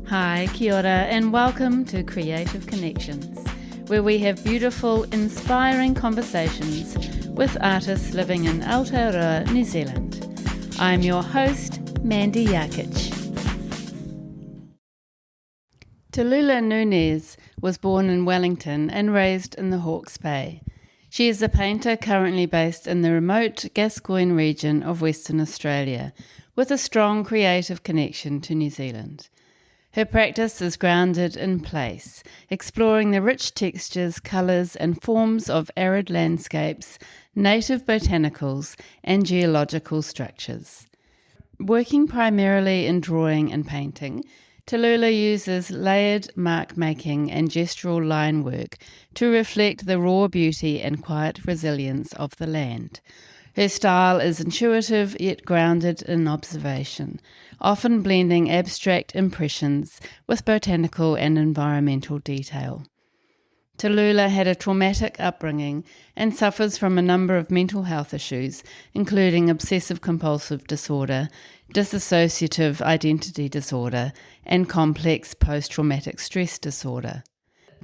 Hi, kia ora, and welcome to Creative Connections, where we have beautiful, inspiring conversations with artists living in Aotearoa, New Zealand. I'm your host, Mandy Jakic. Tallulah Nunez was born in Wellington and raised in the Hawke's Bay. She is a painter currently based in the remote Gascoyne region of Western Australia, with a strong creative connection to New Zealand. Her practice is grounded in place, exploring the rich textures, colours and forms of arid landscapes, native botanicals and geological structures. Working primarily in drawing and painting, Tallulah uses layered mark making and gestural line work to reflect the raw beauty and quiet resilience of the land. Her style is intuitive yet grounded in observation, often blending abstract impressions with botanical and environmental detail. Tallulah had a traumatic upbringing and suffers from a number of mental health issues, including obsessive compulsive disorder, dissociative identity disorder, and complex post-traumatic stress disorder.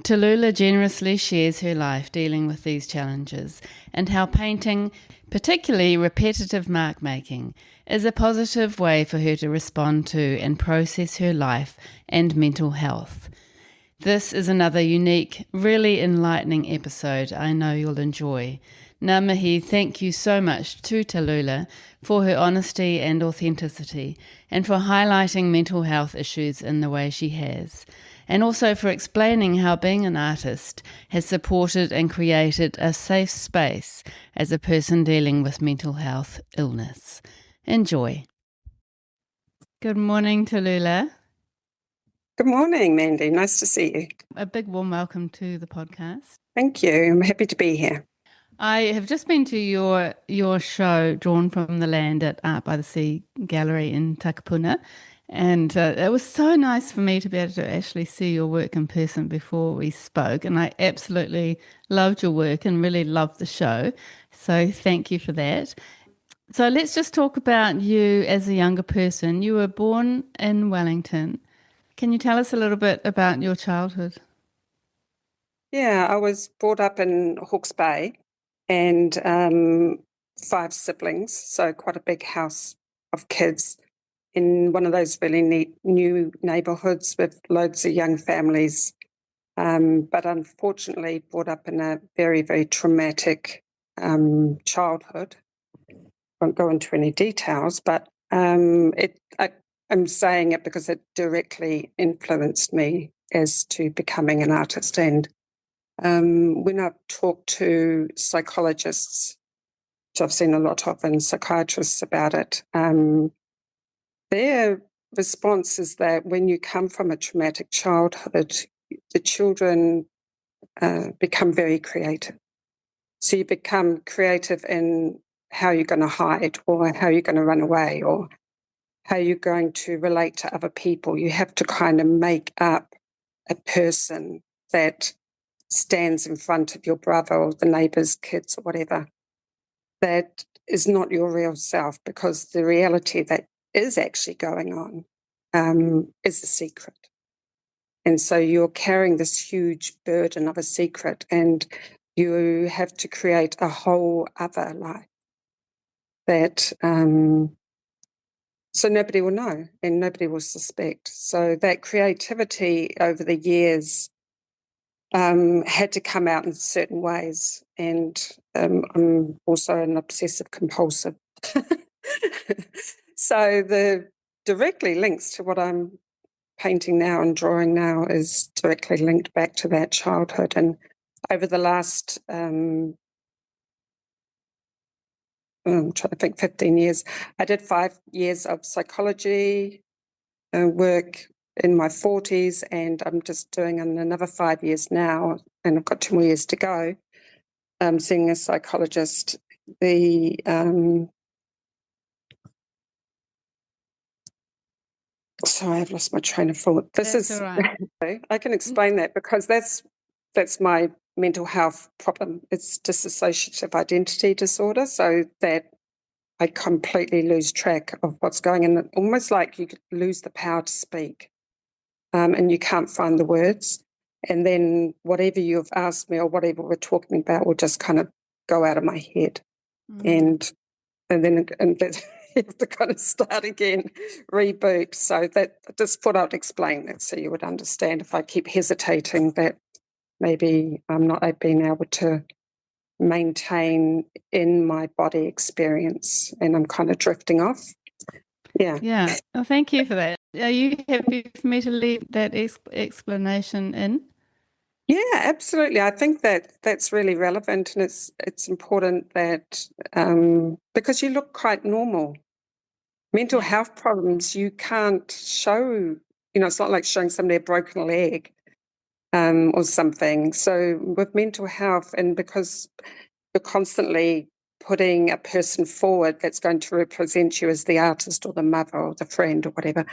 Tallulah generously shares her life dealing with these challenges and how painting, particularly repetitive mark making, is a positive way for her to respond to and process her life and mental health. This is another unique, really enlightening episode I know you'll enjoy. Ngā mihi, thank you so much to Tallulah for her honesty and authenticity and for highlighting mental health issues in the way she has, and also for explaining how being an artist has supported and created a safe space as a person dealing with mental health illness. Enjoy. Good morning, Tallulah. Good morning, Mandy. Nice to see you. A big warm welcome to the podcast. Thank you. I'm happy to be here. I have just been to your show, Drawn from the Land, at Art by the Sea Gallery in Takapuna, and it was so nice for me to be able to actually see your work in person before we spoke, and I absolutely loved your work and really loved the show, so thank you for that. So let's just talk about you as a younger person. You were born in Wellington. Can you tell us a little bit about your childhood? Yeah, I was brought up in Hawke's Bay and 5 siblings, so quite a big house of kids in one of those really neat new neighbourhoods with loads of young families. But unfortunately brought up in a very, very traumatic childhood. Won't go into any details, but I'm saying it because it directly influenced me as to becoming an artist. And when I've talked to psychologists, which I've seen a lot of, and psychiatrists about it, their response is that when you come from a traumatic childhood, the children become very creative. So you become creative in how you're going to hide or how you're going to run away or how you're going to relate to other people. You have to kind of make up a person that stands in front of your brother or the neighbour's kids or whatever. That is not your real self, because the reality that is actually going on is a secret. And so you're carrying this huge burden of a secret, and you have to create a whole other life that so nobody will know and nobody will suspect. So that creativity over the years had to come out in certain ways. And I'm also an obsessive compulsive. So the directly links to what I'm painting now and drawing now is directly linked back to that childhood. And over the last I'm trying to think, 15 years. I did 5 years of psychology work in my 40s, and I'm just doing another 5 years now, and I've got 2 more years to go, seeing a psychologist. Sorry, I've lost my train of thought. That's all right. I can explain that because that's my mental health problem. It's dissociative identity disorder, so that I completely lose track of what's going on. Almost like you could lose the power to speak. and you can't find the words. And then whatever you've asked me or whatever we're talking about will just kind of go out of my head. And then you have to kind of start again, reboot. So that just thought I'd explain that so you would understand if I keep hesitating that maybe I'm not being able to maintain in my body experience and I'm kind of drifting off. Yeah. Yeah. Well, thank you for that. Are you happy for me to leave that explanation in? Yeah, absolutely. I think that that's really relevant, and it's important that because you look quite normal. Mental health problems you can't show. It's not like showing somebody a broken leg or something. So with mental health, and because you're constantly putting a person forward that's going to represent you as the artist or the mother or the friend or whatever,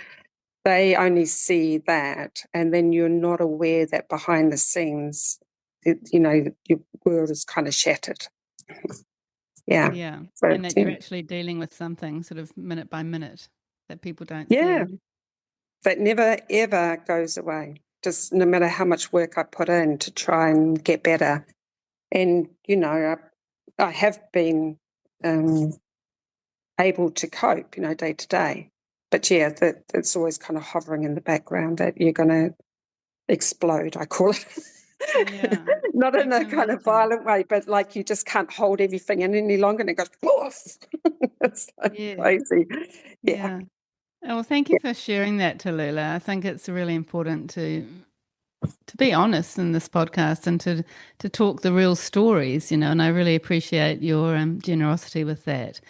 they only see that, and then you're not aware that behind the scenes, your world is kind of shattered. Yeah. Yeah. So, And that you're actually dealing with something sort of minute by minute that people don't yeah, see. that never, ever goes away. Just no matter how much work I put in to try and get better. And, I have been able to cope, day to day. But yeah, that's always kind of hovering in the background that you're going to explode, I call it. Yeah. Not I in a can kind of imagine. violent way, but like you just can't hold everything in any longer and it goes poof. It's like Yeah. crazy. Yeah. Yeah. Oh, well, thank you for sharing that, Tallulah. I think it's really important to be honest in this podcast and to talk the real stories, and I really appreciate your generosity with that.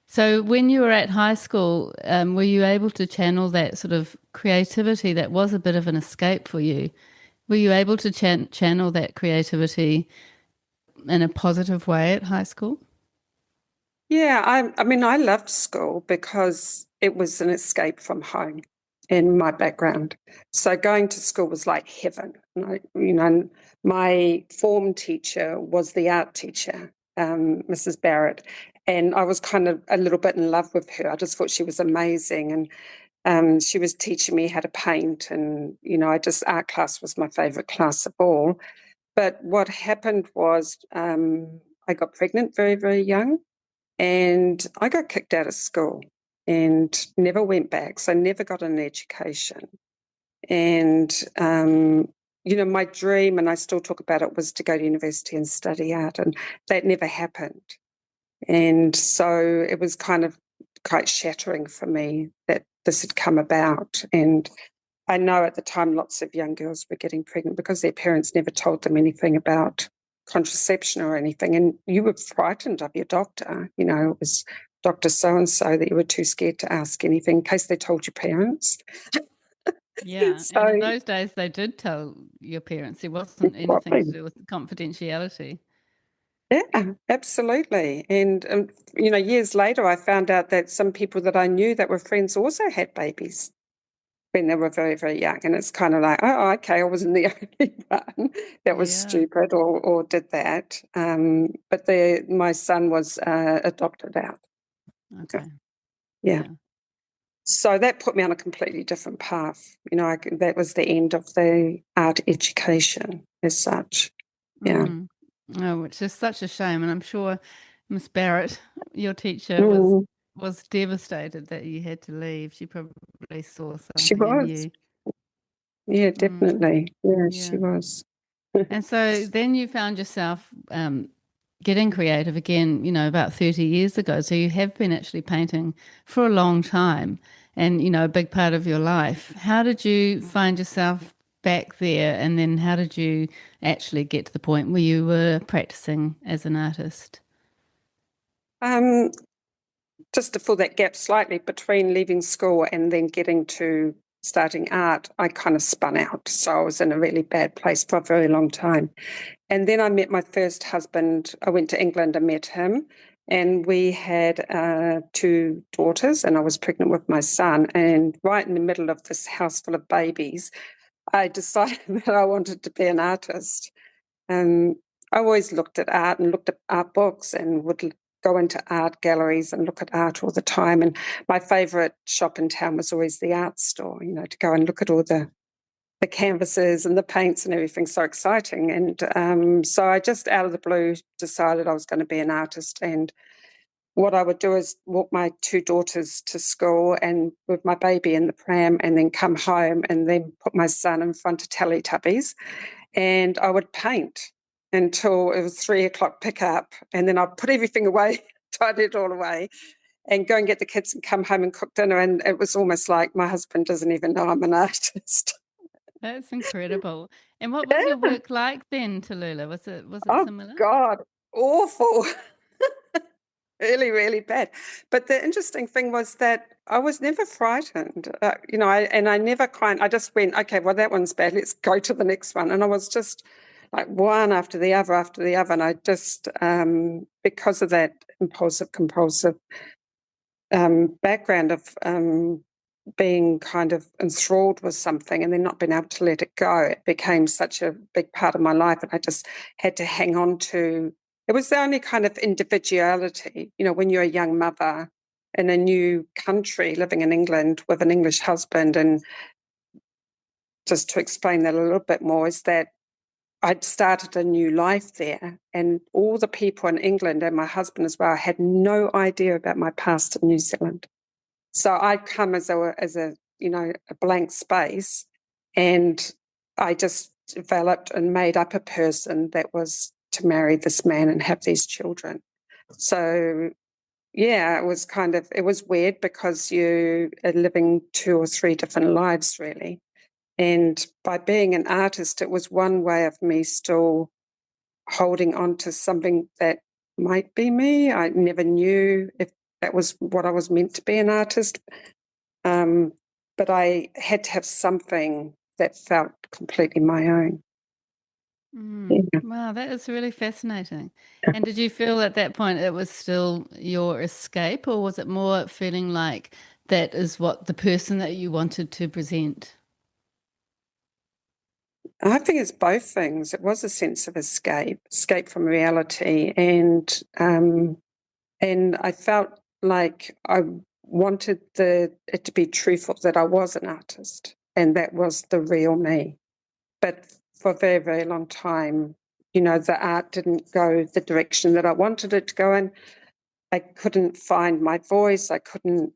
So, when you were at high school, were you able to channel that sort of creativity that was a bit of an escape for you? Were you able to channel that creativity in a positive way at high school? Yeah, I mean, I loved school because it was an escape from home in my background. So going to school was like heaven. And my form teacher was the art teacher, Mrs. Barrett, and I was kind of a little bit in love with her. I just thought she was amazing, and she was teaching me how to paint, and art class was my favorite class of all. But what happened was I got pregnant very, very young and I got kicked out of school and never went back. So never got an education. And, my dream, and I still talk about it, was to go to university and study art. And that never happened. And so it was kind of quite shattering for me that this had come about. And I know at the time lots of young girls were getting pregnant because their parents never told them anything about contraception or anything. And you were frightened of your doctor. It was Dr. So-and-so that you were too scared to ask anything in case they told your parents. Yeah, and in So, those days they did tell your parents. There wasn't anything to probably. do with confidentiality. Yeah, absolutely. And, years later, I found out that some people that I knew that were friends also had babies when they were very, very young. And it's kind of like, oh, okay, I wasn't the only one that was Yeah. stupid or did that. But my son was adopted out. Okay. Yeah. Yeah. So that put me on a completely different path. That was the end of the art education as such. Yeah. Oh, which is such a shame, and I'm sure Miss Barrett, your teacher, was Mm, was devastated that you had to leave. She probably saw she something in was. you. Yeah, Mm, definitely. Yeah, she yeah. was. And so then you found yourself getting creative again, about 30 years ago. So you have been actually painting for a long time and, a big part of your life. How did you find yourself back there? And then how did you actually get to the point where you were practicing as an artist? Um, just to fill that gap slightly between leaving school and then getting to starting art, I kind of spun out. So I was in a really bad place for a very long time. And then I met my first husband. I went to England and met him. And we had two daughters, and I was pregnant with my son. And right in the middle of this house full of babies, I decided that I wanted to be an artist. Um, I always looked at art and looked at art books and would go into art galleries and look at art all the time. And my favourite shop in town was always the art store, to go and look at all the the canvases and the paints and everything so exciting. And so I just out of the blue decided I was going to be an artist. And what I would do is walk my two daughters to school and with my baby in the pram, and then come home and then put my son in front of Teletubbies, and I would paint until it was 3 o'clock pick up, and then I'd put everything away, tidy it all away, and go and get the kids and come home and cook dinner. And it was almost like my husband doesn't even know I'm an artist. That's incredible. And what was your work like then, Tallulah? Was it Oh, similar? God, awful. Really, really bad. But the interesting thing was that I was never frightened, I never I just went, okay, well, that one's bad. Let's go to the next one. And I was just like one after the other, after the other. And I just, because of that impulsive, compulsive background of being kind of enthralled with something and then not being able to let it go, it became such a big part of my life. And I just had to hang on to it. Was the only kind of individuality, when you're a young mother in a new country, living in England with an English husband. And just to explain that a little bit more, is that I'd started a new life there, and all the people in England and my husband as well had no idea about my past in New Zealand. So I'd come as a blank space, and I just developed and made up a person that was to marry this man and have these children. So yeah, it was weird because you are living 2 or 3 different lives really. And by being an artist, it was one way of me still holding on to something that might be me. I never knew if that was what I was meant to be, an artist. But I had to have something that felt completely my own. Yeah. Wow, that is really fascinating. And did you feel at that point it was still your escape, or was it more feeling like that is what the person that you wanted to present? I think it's both things. It was a sense of escape from reality, and I felt like I wanted it to be truthful that I was an artist and that was the real me. But for a very, very long time, the art didn't go the direction that I wanted it to go in. I couldn't find my voice. I couldn't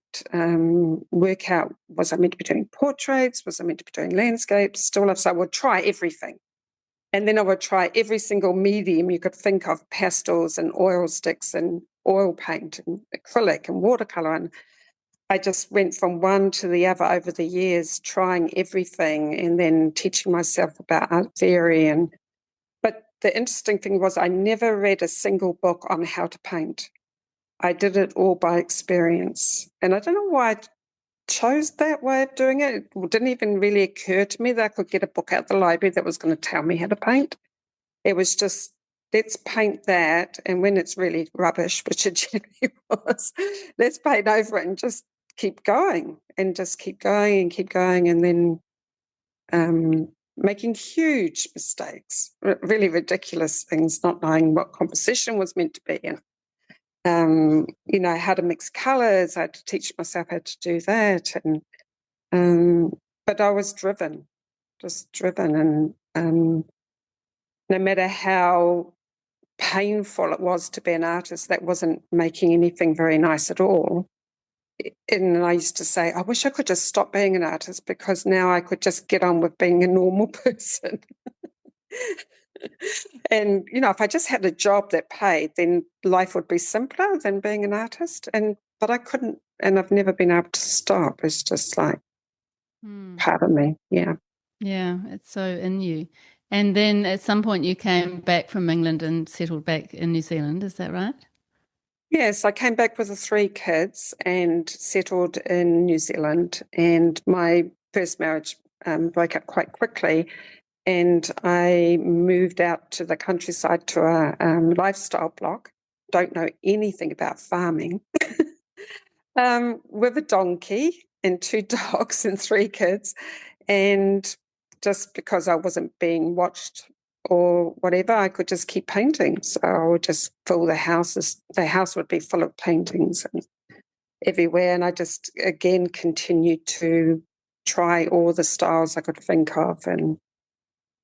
work out, was I meant to be doing portraits? Was I meant to be doing landscapes, still lifes? I would try everything. And then I would try every single medium you could think of, pastels and oil sticks and oil paint and acrylic and watercolor. And I just went from one to the other over the years, trying everything and then teaching myself about art theory. But the interesting thing was I never read a single book on how to paint. I did it all by experience. And I don't know why I chose that way of doing it. It didn't even really occur to me that I could get a book out of the library that was going to tell me how to paint. It was just, let's paint that. And when it's really rubbish, which it generally was, let's paint over it and just keep going and just keep going and keep going. And then making huge mistakes, really ridiculous things, not knowing what composition was meant to be. And how to mix colors. I had to teach myself how to do that. But I was just driven. And no matter how painful it was to be an artist, that wasn't making anything very nice at all. And I used to say, I wish I could just stop being an artist because now I could just get on with being a normal person. And, if I just had a job that paid, then life would be simpler than being an artist. But I couldn't, and I've never been able to stop. It's just like part of me. Yeah. Yeah, it's so in you. And then at some point you came back from England and settled back in New Zealand, is that right? Yes, I came back with the 3 kids and settled in New Zealand. And my first marriage broke up quite quickly. And I moved out to the countryside to a lifestyle block. Don't know anything about farming. With a donkey and 2 dogs and 3 kids. And just because I wasn't being watched or whatever, I could just keep painting. So I would just fill the houses. The house would be full of paintings and everywhere. And I just, again, continued to try all the styles I could think of. And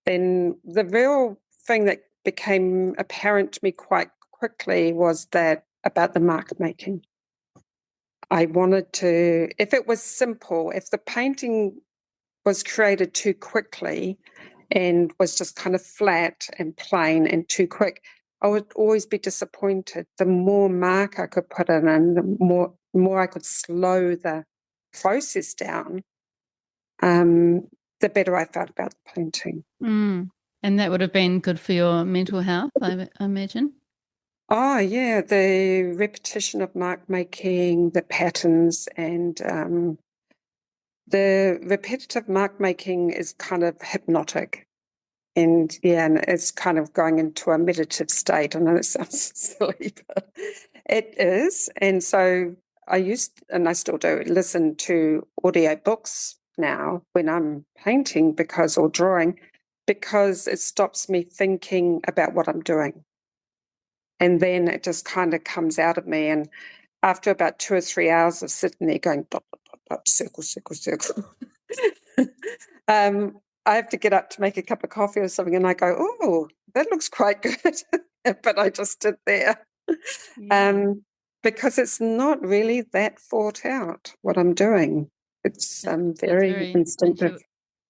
then the real thing that became apparent to me quite quickly was that about the mark making. I wanted to, if it was simple, if the painting was created too quickly and was just kind of flat and plain and too quick, I would always be disappointed. The more mark I could put in and the more I could slow the process down, the better I felt about the painting. Mm. And that would have been good for your mental health, I imagine. Oh, yeah, the repetition of mark making, the patterns, and the repetitive mark making is kind of hypnotic. And it's kind of going into a meditative state. I know it sounds silly, but it is. And so I used, and I still do, listen to audio books now when I'm painting or drawing, because it stops me thinking about what I'm doing. And then it just kind of comes out of me. And after about 2 or 3 hours of sitting there going, dot, dot, dot, dot, circle, circle, circle, I have to get up to make a cup of coffee or something, and I go, oh, that looks quite good. But I just stood there. Yeah. Because it's not really that thought out what I'm doing. It's It's very very instinctive.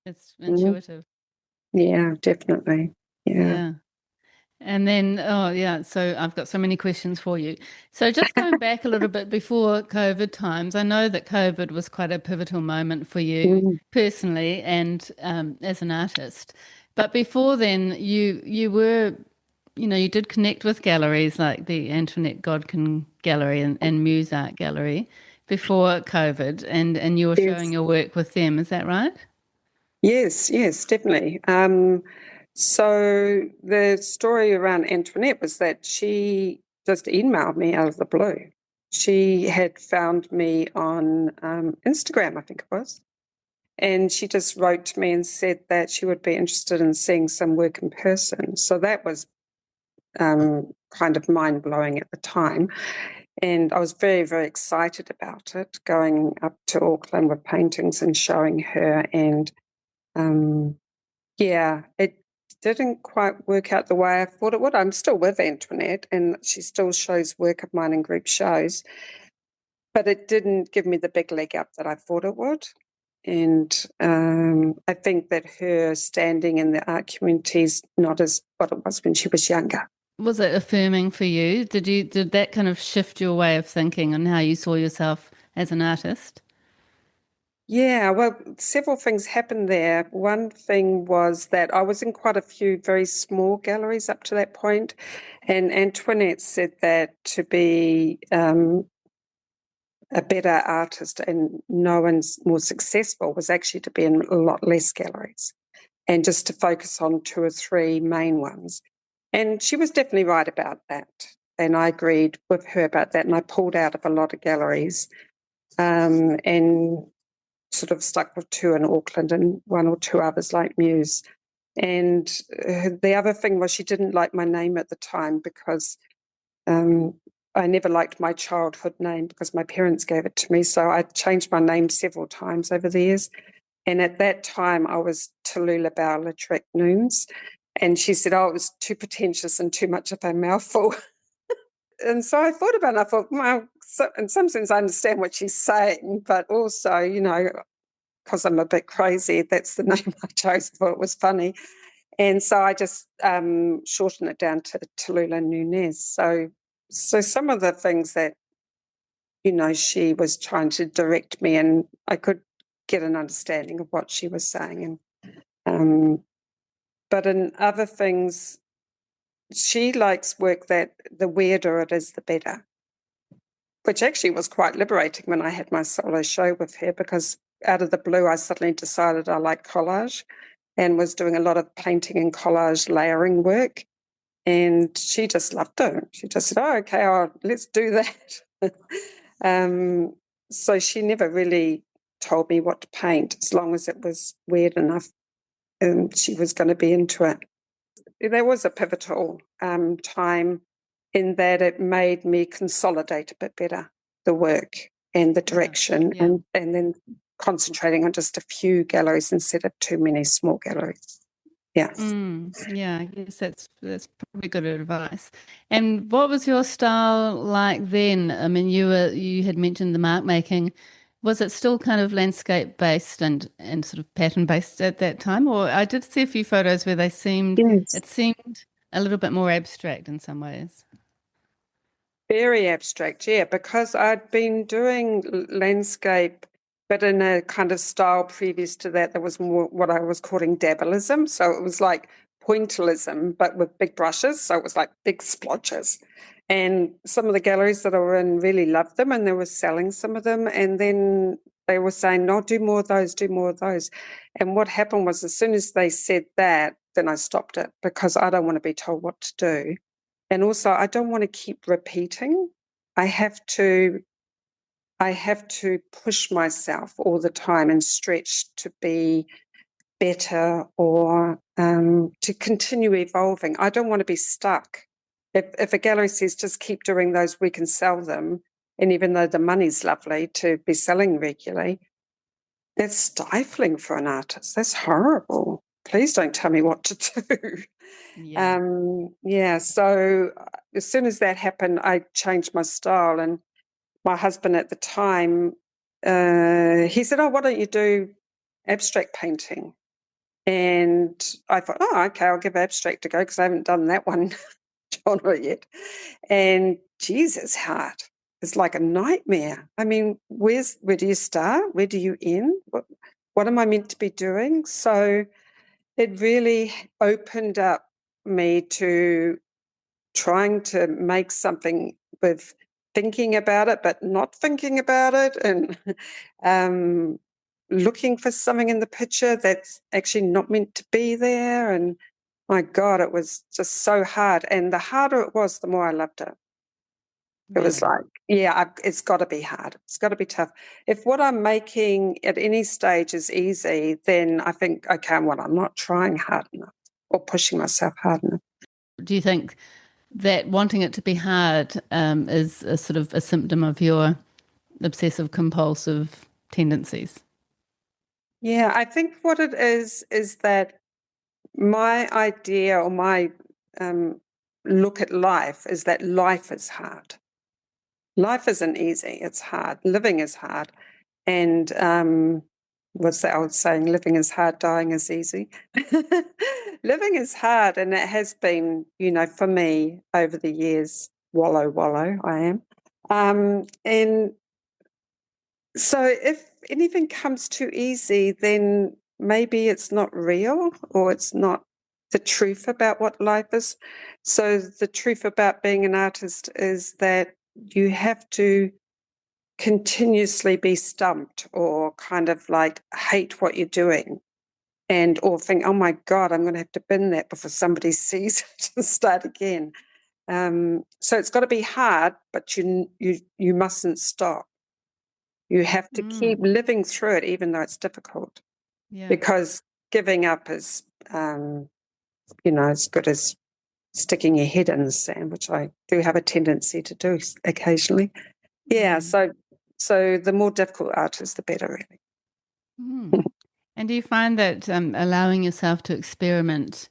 it's Mm. intuitive. Yeah, definitely. Yeah. Yeah. And then, oh, yeah, so I've got so many questions for you. So just going back a little bit before COVID times, I know that COVID was quite a pivotal moment for you Mm. personally and as an artist. But before then, you were, you did connect with galleries like the Antoinette Godkin Gallery and Muse Art Gallery before COVID, and you were showing Yes. your work with them. Is that right? Yes, definitely. So the story around Antoinette was that she just emailed me out of the blue. She had found me on Instagram, I think it was, and she just wrote to me and said that she would be interested in seeing some work in person. So that was kind of mind-blowing at the time. And I was very, very excited about it, going up to Auckland with paintings and showing her. And it didn't quite work out the way I thought it would. I'm still with Antoinette, and she still shows work of mine in group shows, but it didn't give me the big leg up that I thought it would. And I think that her standing in the art community is not as what it was when she was younger. Was it affirming for you? Did that kind of shift your way of thinking and how you saw yourself as an artist? Yeah, well, several things happened there. One thing was that I was in quite a few very small galleries up to that point, and Antoinette said that to be a better artist and one's more successful was actually to be in a lot less galleries and just to focus on 2 or 3 main ones. And she was definitely right about that. And I agreed with her about that. And I pulled out of a lot of galleries and sort of stuck with 2 in Auckland and 1 or 2 others like Muse. And the other thing was she didn't like my name at the time because I never liked my childhood name because my parents gave it to me. So I changed my name several times over the years. And at that time, I was Tallulah Nunez. And she said, oh, it was too pretentious and too much of a mouthful. And so I thought about it. I thought, well, in some sense, I understand what she's saying, but also, because I'm a bit crazy, that's the name I chose. I thought it was funny. And so I just shortened it down to Tallulah Nunez. So some of the things that, she was trying to direct me and I could get an understanding of what she was saying. And but in other things, she likes work that the weirder it is, the better, which actually was quite liberating when I had my solo show with her because out of the blue, I suddenly decided I like collage and was doing a lot of painting and collage layering work. And she just loved it. She just said, oh, okay, let's do that. So she never really told me what to paint as long as it was weird enough and she was going to be into it. There was a pivotal time in that it made me consolidate a bit better the work and the direction Yeah. and then concentrating on just a few galleries instead of too many small galleries. Yeah. Yeah, I guess that's probably good advice. And what was your style like then? I mean, you had mentioned the mark making. Was it still kind of landscape based and sort of pattern based at that time? Or I did see a few photos where Yes. it seemed a little bit more abstract in some ways. Very abstract, yeah, because I'd been doing landscape, but in a kind of style previous to that, there was more what I was calling dabbleism. So it was like pointillism, but with big brushes. So it was like big splotches. And some of the galleries that I were in really loved them, and they were selling some of them. And then they were saying, no, do more of those, do more of those. And what happened was, as soon as they said that, then I stopped it, because I don't want to be told what to do. And also, I don't want to keep repeating. I have to push myself all the time and stretch to be better, or to continue evolving. I don't want to be stuck. If a gallery says just keep doing those, we can sell them, and even though the money's lovely to be selling regularly, that's stifling for an artist. That's horrible. Please don't tell me what to do. Yeah. Yeah, so as soon as that happened, I changed my style. And my husband at the time, he said, oh, why don't you do abstract painting? And I thought, oh, okay, I'll give abstract a go, because I haven't done that one genre yet. And geez, it's hard. It's like a nightmare. I mean, where do you start? Where do you end? What am I meant to be doing? So it really opened up me to trying to make something with thinking about it, but not thinking about it, and looking for something in the picture that's actually not meant to be there. And my God, it was just so hard. And the harder it was, the more I loved it. It was Really? like, yeah, it's got to be hard. It's got to be tough. If what I'm making at any stage is easy, then I think, okay, well, I'm not trying hard enough or pushing myself hard enough. Do you think that wanting it to be hard is a sort of a symptom of your obsessive compulsive tendencies? Yeah, I think what it is that my idea, or my look at life, is that life is hard. Life isn't easy. It's hard. Living is hard. And what's the old saying? Living is hard, dying is easy. Living is hard, and it has been, for me over the years. Wallow, wallow, I am. And so if anything comes too easy, then maybe it's not real, or it's not the truth about what life is. So the truth about being an artist is that you have to continuously be stumped, or kind of like hate what you're doing, and or think, oh my God, I'm going to have to bin that before somebody sees it and start again. So it's got to be hard, but you mustn't stop. You have to keep Mm, living through it, even though it's difficult, yeah. because giving up is, as good as sticking your head in the sand, which I do have a tendency to do occasionally. Yeah, Mm, so the more difficult art is, the better, really. mm. And do you find that allowing yourself to experiment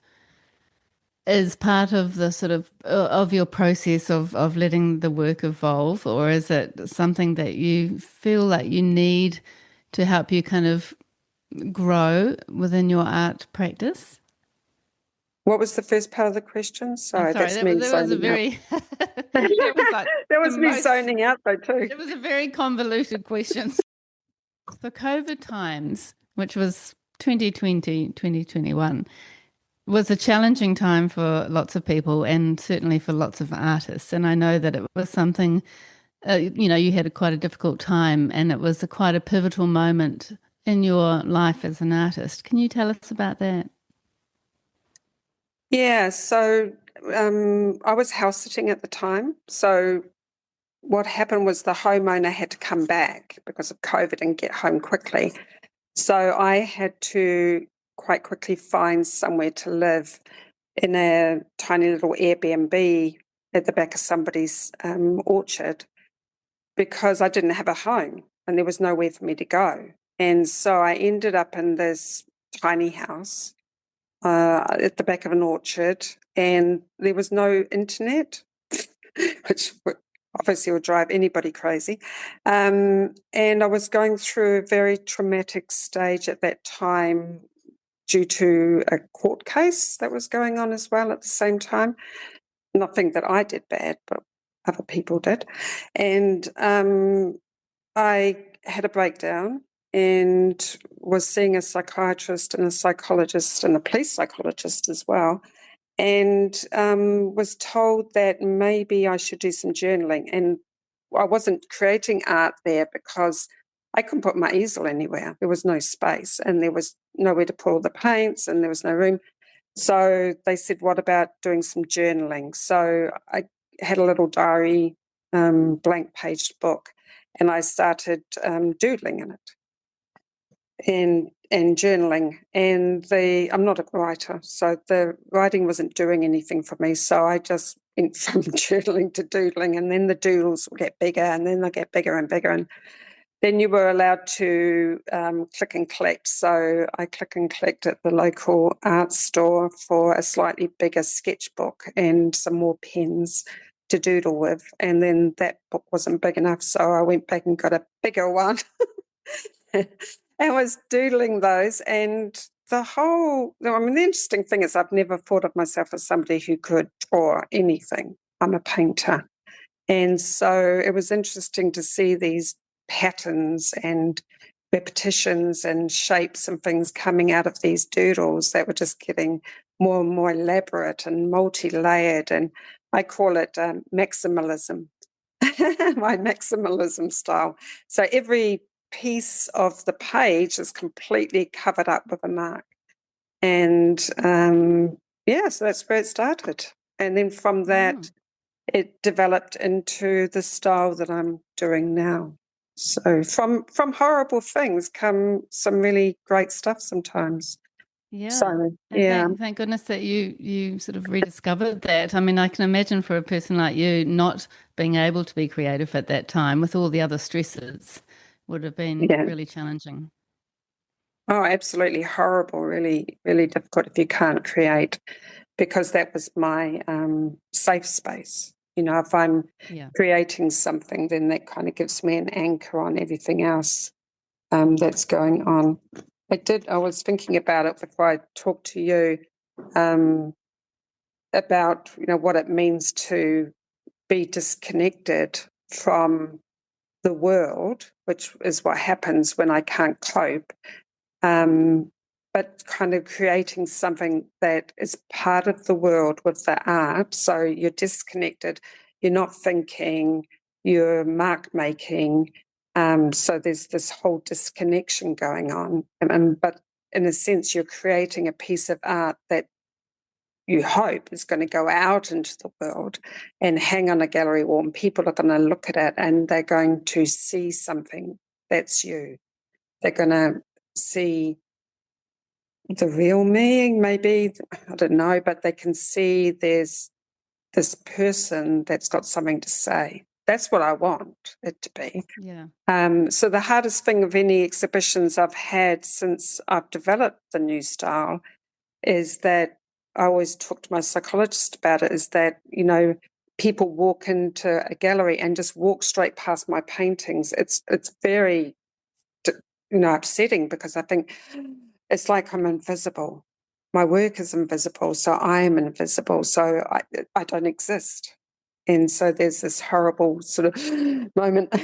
is part of the sort of your process of letting the work evolve, or is it something that you feel like you need to help you kind of grow within your art practice? What was the first part of the question? I'm Sorry, sorry, that's me that was a zoning out. very that was like That the was me most zoning out, though, too. it was a very convoluted question. For COVID times, which was 2020, 2021, was a challenging time for lots of people and certainly for lots of artists. And I know that it was something, you had quite a difficult time, and it was quite a pivotal moment in your life as an artist. Can you tell us about that? Yeah, so I was house sitting at the time. So what happened was the homeowner had to come back because of COVID and get home quickly. So I had to quite quickly find somewhere to live in a tiny little Airbnb at the back of somebody's orchard, because I didn't have a home and there was nowhere for me to go. And so I ended up in this tiny house at the back of an orchard, and there was no internet, which obviously would drive anybody crazy. And I was going through a very traumatic stage at that time due to a court case that was going on as well at the same time. Nothing that I did bad, but other people did. And I had a breakdown and was seeing a psychiatrist and a psychologist and a police psychologist as well, and was told that maybe I should do some journaling. And I wasn't creating art there because I couldn't put my easel anywhere. There was no space, and there was nowhere to pour the paints, and there was no room. So they said, what about doing some journaling? So I had a little diary, blank paged book, and I started doodling in it and journaling. And I'm not a writer, so the writing wasn't doing anything for me. So I just went from journaling to doodling, and then the doodles will get bigger, and then they'll get bigger and bigger. And then you were allowed to click and collect. So I click and collect at the local art store for a slightly bigger sketchbook and some more pens to doodle with. And then that book wasn't big enough, so I went back and got a bigger one. I was doodling those, and the interesting thing is I've never thought of myself as somebody who could draw anything. I'm a painter. And so it was interesting to see these patterns and repetitions and shapes and things coming out of these doodles that were just getting more and more elaborate and multi-layered. And I call it maximalism, my maximalism style. So every piece of the page is completely covered up with a mark. And so that's where it started. And then from that, it developed into the style that I'm doing now. So from horrible things come some really great stuff sometimes. Yeah. So, and thank goodness that you sort of rediscovered that. I mean, I can imagine for a person like you not being able to be creative at that time with all the other stresses would have been yeah. really challenging. Oh, absolutely horrible, really, really difficult if you can't create, because that was my safe space. You know, if I'm creating something, then that kind of gives me an anchor on everything else that's going on. I was thinking about it before I talked to you about, what it means to be disconnected from the world, which is what happens when I can't cope. But kind of creating something that is part of the world with the art. So you're disconnected, you're not thinking, you're mark making. So there's this whole disconnection going on. But in a sense, you're creating a piece of art that you hope is going to go out into the world and hang on a gallery wall, and people are going to look at it and they're going to see something that's you. They're going to see the real me, maybe, I don't know, but they can see there's this person that's got something to say. That's what I want it to be. Yeah. So the hardest thing of any exhibitions I've had since I've developed the new style is that I always talk to my psychologist about it, is that, people walk into a gallery and just walk straight past my paintings. It's very, upsetting, because I think it's like I'm invisible. My work is invisible, so I am invisible, so I don't exist. And so there's this horrible sort of moment.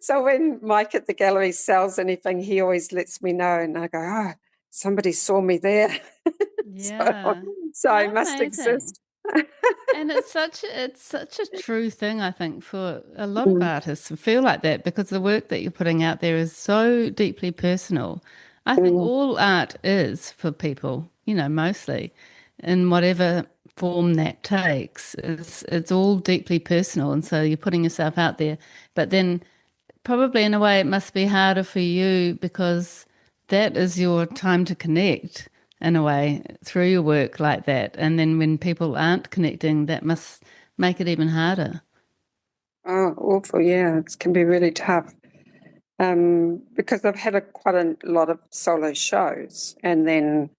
So when Mike at the gallery sells anything, he always lets me know, and I go, oh, somebody saw me there. Yeah. so I How must amazing. exist. And it's such a true thing, I think, for a lot of artists to feel like that, because the work that you're putting out there is so deeply personal. I think all art is for people, mostly, in whatever form that takes. It's all deeply personal, and so you're putting yourself out there. But then probably in a way it must be harder for you because that is your time to connect in a way through your work like that. And then when people aren't connecting, that must make it even harder. Oh, awful, yeah. It can be really tough. because I've had quite a lot of solo shows, and then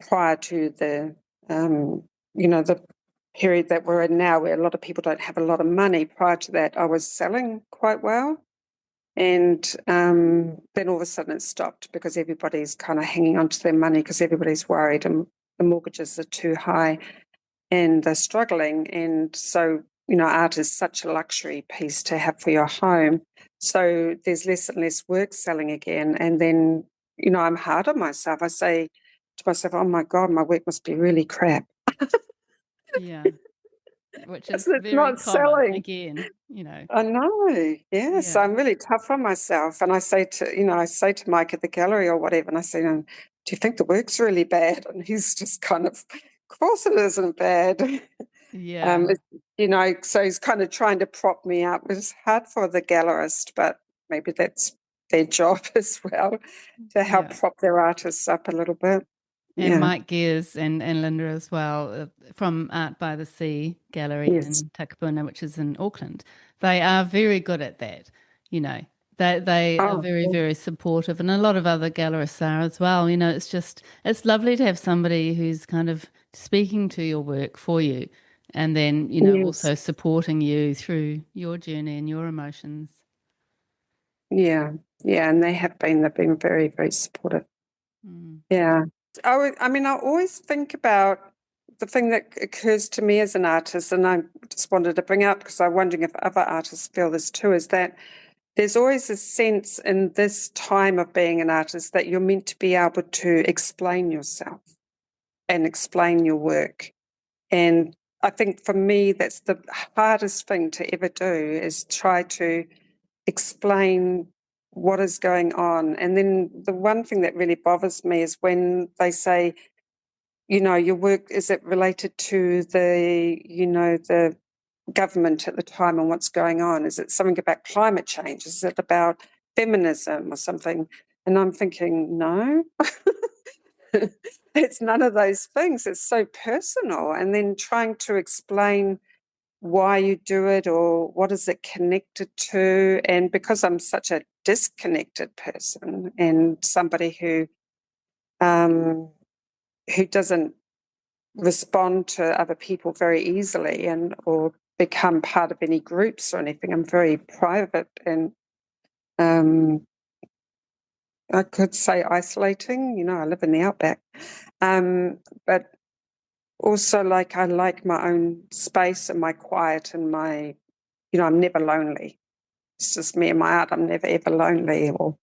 prior to the the period that we're in now, where a lot of people don't have a lot of money. Prior to that, I was selling quite well, and then all of a sudden it stopped because everybody's kind of hanging on to their money because everybody's worried and the mortgages are too high and they're struggling. And so, art is such a luxury piece to have for your home. So there's less and less work selling again. And then, I'm hard on myself. I say to myself, oh my God, my work must be really crap. Yeah. Which is It's very not common selling. again, I know. Yeah. So Yeah. I'm really tough on myself. And I say to Mike at the gallery or whatever, and I say, do you think the work's really bad? And he's just kind of course it isn't bad. Yeah. So he's kind of trying to prop me up. It's hard for the gallerist, but maybe that's their job as well, to help Yeah. prop their artists up a little bit. And Yeah. Mike Gears and Linda as well from Art by the Sea Gallery Yes. in Takapuna, which is in Auckland. They are very good at that. You know, they are Oh, very, very supportive, and a lot of other gallerists are as well. It's lovely to have somebody who's kind of speaking to your work for you, and then yes. also supporting you through your journey and your emotions. Yeah. Yeah. And they've been very, very supportive. Mm. Yeah. I always think about the thing that occurs to me as an artist, and I just wanted to bring up because I'm wondering if other artists feel this too, is that there's always a sense in this time of being an artist that you're meant to be able to explain yourself and explain your work. And I think for me, that's the hardest thing to ever do, is try to explain what is going on. And then the one thing that really bothers me is when they say, your work, is it related to the government at the time and what's going on? Is it something about climate change? Is it about feminism or something? And I'm thinking, no, it's none of those things. It's so personal. And then trying to explain why you do it or what is it connected to. And because I'm such a disconnected person and somebody who doesn't respond to other people very easily or become part of any groups or anything, I'm very private and I could say isolating. I live in the outback, but also I like my own space and my quiet and I'm never lonely. It's just me and my art. I'm never ever lonely or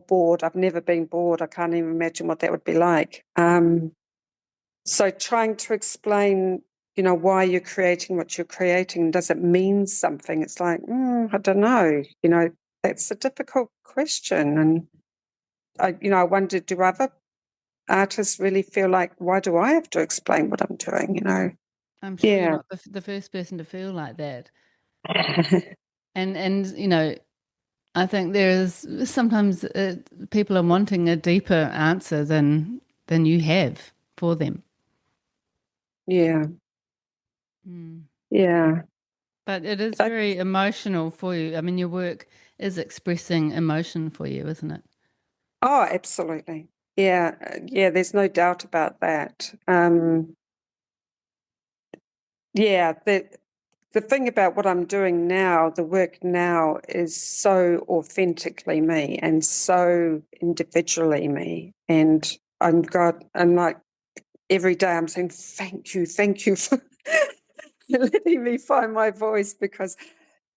bored. I've never been bored. I can't even imagine what that would be like. So trying to explain, why you're creating what you're creating, does it mean something? It's like, I don't know. That's a difficult question. And I wonder, do other artists really feel like, why do I have to explain what I'm doing? I'm sure you're Yeah. not the first person to feel like that. And I think there is sometimes people are wanting a deeper answer than you have for them. Yeah. Mm. Yeah. But it is I, very emotional for you. I mean, your work is expressing emotion for you, isn't it? oh, absolutely. Yeah. Yeah. There's no doubt about that. Yeah. The thing about what I'm doing now, the work now, is so authentically me and so individually me. And I'm like, every day I'm saying, thank you for letting me find my voice, because,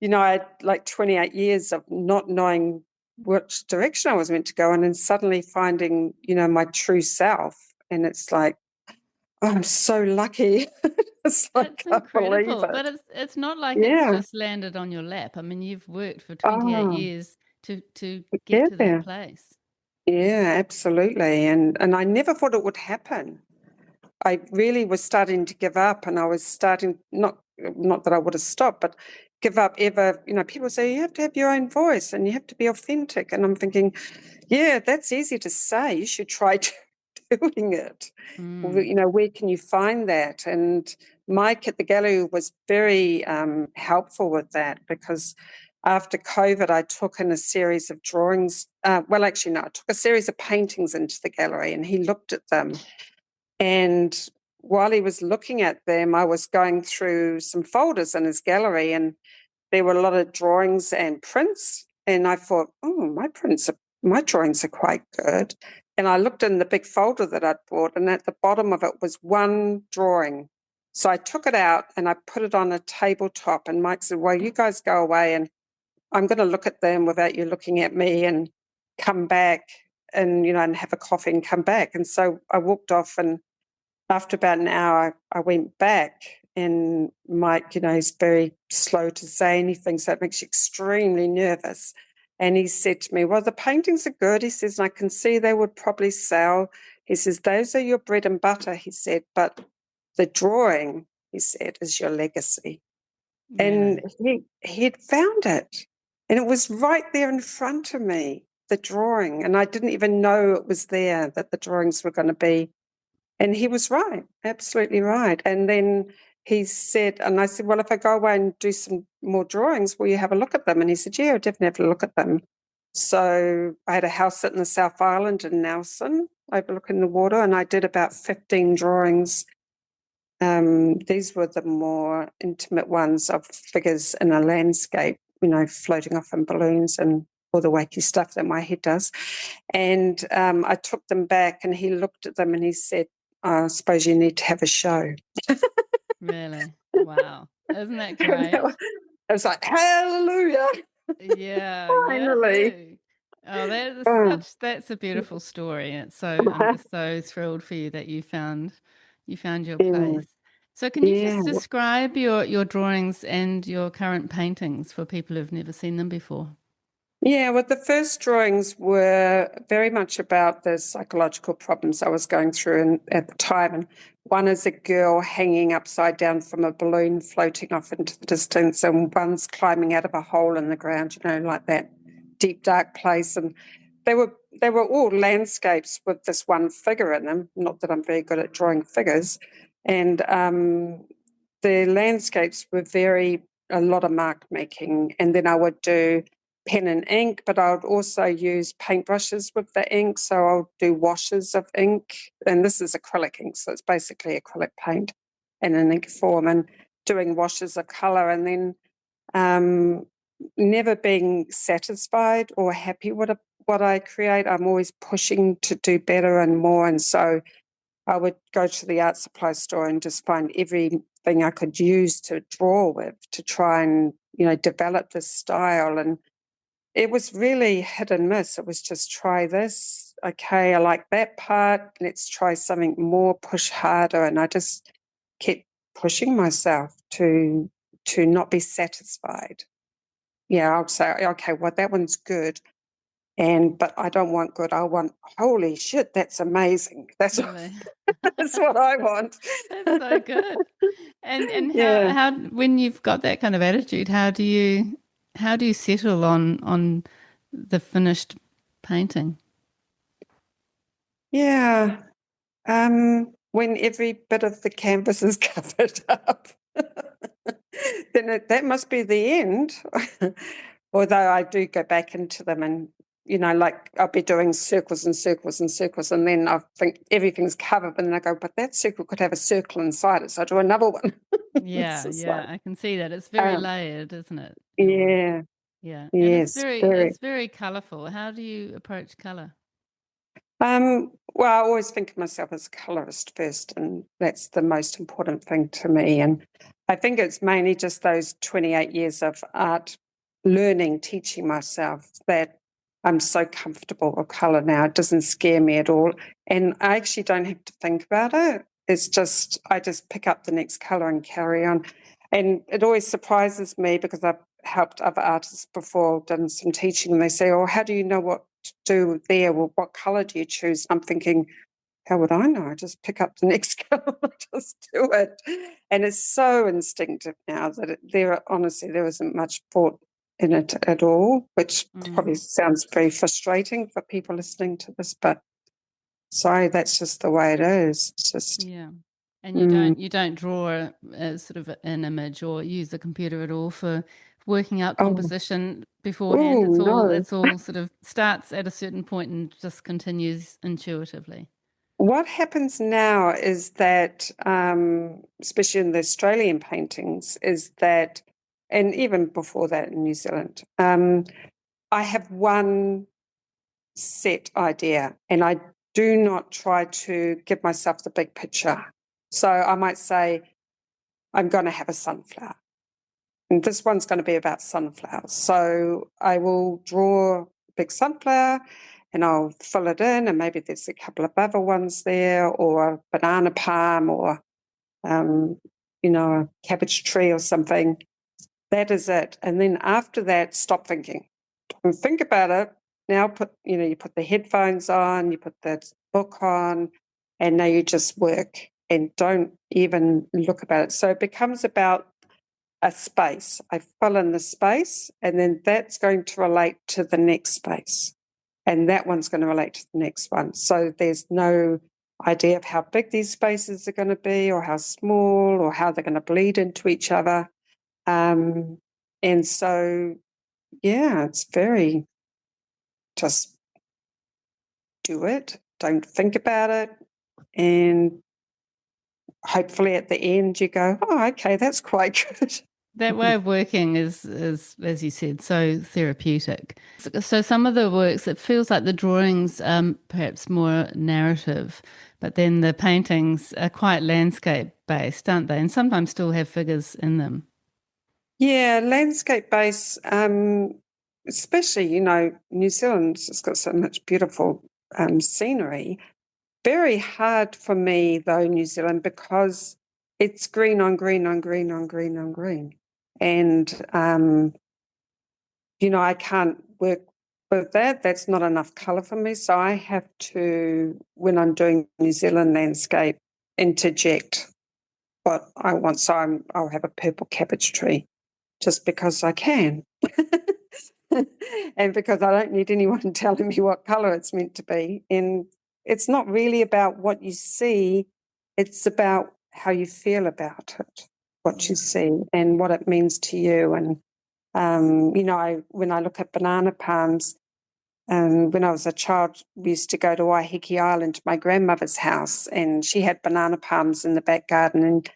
I had like 28 years of not knowing which direction I was meant to go in and suddenly finding, my true self. And it's like, oh, I'm so lucky. It's like, It's I can't believe incredible, but it. it's not like it's Yeah. just landed on your lap. I mean, you've worked for 28 Oh, years to get to that yeah. place. Yeah, absolutely. And I never thought it would happen. I really was starting to give up, and I was starting, not that I would have stopped, but give up ever. People say you have to have your own voice and you have to be authentic. And I'm thinking, yeah, that's easy to say. You should try doing it. Mm. Where can you find that? And Mike at the gallery was very helpful with that, because after COVID, I took in a series of drawings. Well, actually, no, I took a series of paintings into the gallery, and he looked at them. And while he was looking at them, I was going through some folders in his gallery, and there were a lot of drawings and prints. And I thought, oh, my drawings are quite good. And I looked in the big folder that I'd bought, and at the bottom of it was one drawing. So I took it out and I put it on a tabletop. And Mike said, well, you guys go away and I'm going to look at them without you looking at me, and come back and, and have a coffee and come back. And so I walked off, and after about an hour, I went back, and Mike, he's very slow to say anything, so it makes you extremely nervous. And he said to me, well, the paintings are good. He says, and I can see they would probably sell. He says, those are your bread and butter, he said, but the drawing, he said, is your legacy. Really? And he'd found it. And it was right there in front of me, the drawing. And I didn't even know it was there, that the drawings were going to be. And he was right, absolutely right. And then he said, and I said, well, if I go away and do some more drawings, will you have a look at them? And he said, yeah, I'll definitely have a look at them. So I had a house in the South Island in Nelson, overlooking the water, and I did about 15 drawings. These were the more intimate ones of figures in a landscape, floating off in balloons and all the wacky stuff that my head does. And I took them back, and he looked at them and he said, I suppose you need to have a show. Really? Wow. Isn't that great? I was like, hallelujah. Yeah, Finally. yahoo. Oh, Oh. that's a beautiful story. I'm just so thrilled for you that you found your Yeah. place. So can you Yeah. just describe your drawings and your current paintings for people who've never seen them before? Yeah, well, the first drawings were very much about the psychological problems I was going through at the time. And one is a girl hanging upside down from a balloon floating off into the distance, and one's climbing out of a hole in the ground, like that deep, dark place. And they were all landscapes with this one figure in them. Not that I'm very good at drawing figures. And the landscapes were a lot of mark making. And then I would do pen and ink, but I would also use paintbrushes with the ink. So I'll do washes of ink, and this is acrylic ink, so it's basically acrylic paint in an ink form, and doing washes of colour, and then never being satisfied or happy with what I create. I'm always pushing to do better and more, and so I would go to the art supply store and just find everything I could use to draw with to try and develop this style. And it was really hit and miss. It was just try this. Okay, I like that part. Let's try something more, push harder. And I just kept pushing myself to not be satisfied. Yeah, I'll say, okay, well, that one's good. But I don't want good. I want, holy shit, that's amazing. That's, Really? that's what I want. That's so good. And Yeah. how when you've got that kind of attitude, how do you settle on the finished painting? Yeah. When every bit of the canvas is covered up, then that must be the end. Although I do go back into them and, like I'll be doing circles and circles and circles, and then I think everything's covered, and then I go, but that circle could have a circle inside it, so I do another one. It's Yeah, just like, yeah, I can see that. It's very um, layered, isn't it? Your work. yeah, Yeah. And yes, very. it's very colorful. How do you approach color? Well, I always think of myself as a colorist first, and that's the most important thing to me. And I think it's mainly just those 28 years of art learning, teaching myself that I'm so comfortable with color now. It doesn't scare me at all. And I actually don't have to think about it. It's just, I just pick up the next color and carry on. And it always surprises me because I've helped other artists before, done some teaching, and they say, oh, how do you know what to do there? Well, what color do you choose? I'm thinking, how would I know? I just pick up the next color, just do it. And it's so instinctive now that honestly, there isn't much thought in it at all, which probably sounds very frustrating for people listening to this, but sorry, that's just the way it is. It's just, Yeah. And mm, you don't draw sort of an image or use the computer at all for working out Oh, composition beforehand? oh no. It's all sort of starts at a certain point and just continues intuitively. What happens now is that, especially in the Australian paintings, is that, and even before that in New Zealand, I have one set idea and I do not try to give myself the big picture. So I might say, I'm going to have a sunflower. And this one's going to be about sunflowers. So I will draw a big sunflower and I'll fill it in, and maybe there's a couple of other ones there, or a banana palm, or a cabbage tree or something. That is it. And then after that, stop thinking. Don't think about it. Now you put the headphones on, you put the book on, and now you just work and don't even look about it. So it becomes about a space. I fill in the space, and then that's going to relate to the next space. And that one's going to relate to the next one. So there's no idea of how big these spaces are going to be, or how small, or how they're going to bleed into each other. And so, yeah, it's very just do it, don't think about it. And hopefully at the end you go, oh, okay, that's quite good. That way of working is, as you said, so therapeutic. So some of the works, it feels like the drawings perhaps more narrative, but then the paintings are quite landscape based, aren't they? And sometimes still have figures in them. Yeah, landscape base, especially, New Zealand's just got so much beautiful scenery. Very hard for me, though, New Zealand, because it's green on green on green on green on green. And, I can't work with that. That's not enough colour for me. So I have to, when I'm doing New Zealand landscape, interject what I want. So I'll have a purple cabbage tree just because I can. And because I don't need anyone telling me what colour it's meant to be. And it's not really about what you see, it's about how you feel about it, what you see and what it means to you. And, when I look at banana palms, when I was a child, we used to go to Waiheke Island to my grandmother's house, and she had banana palms in the back garden, and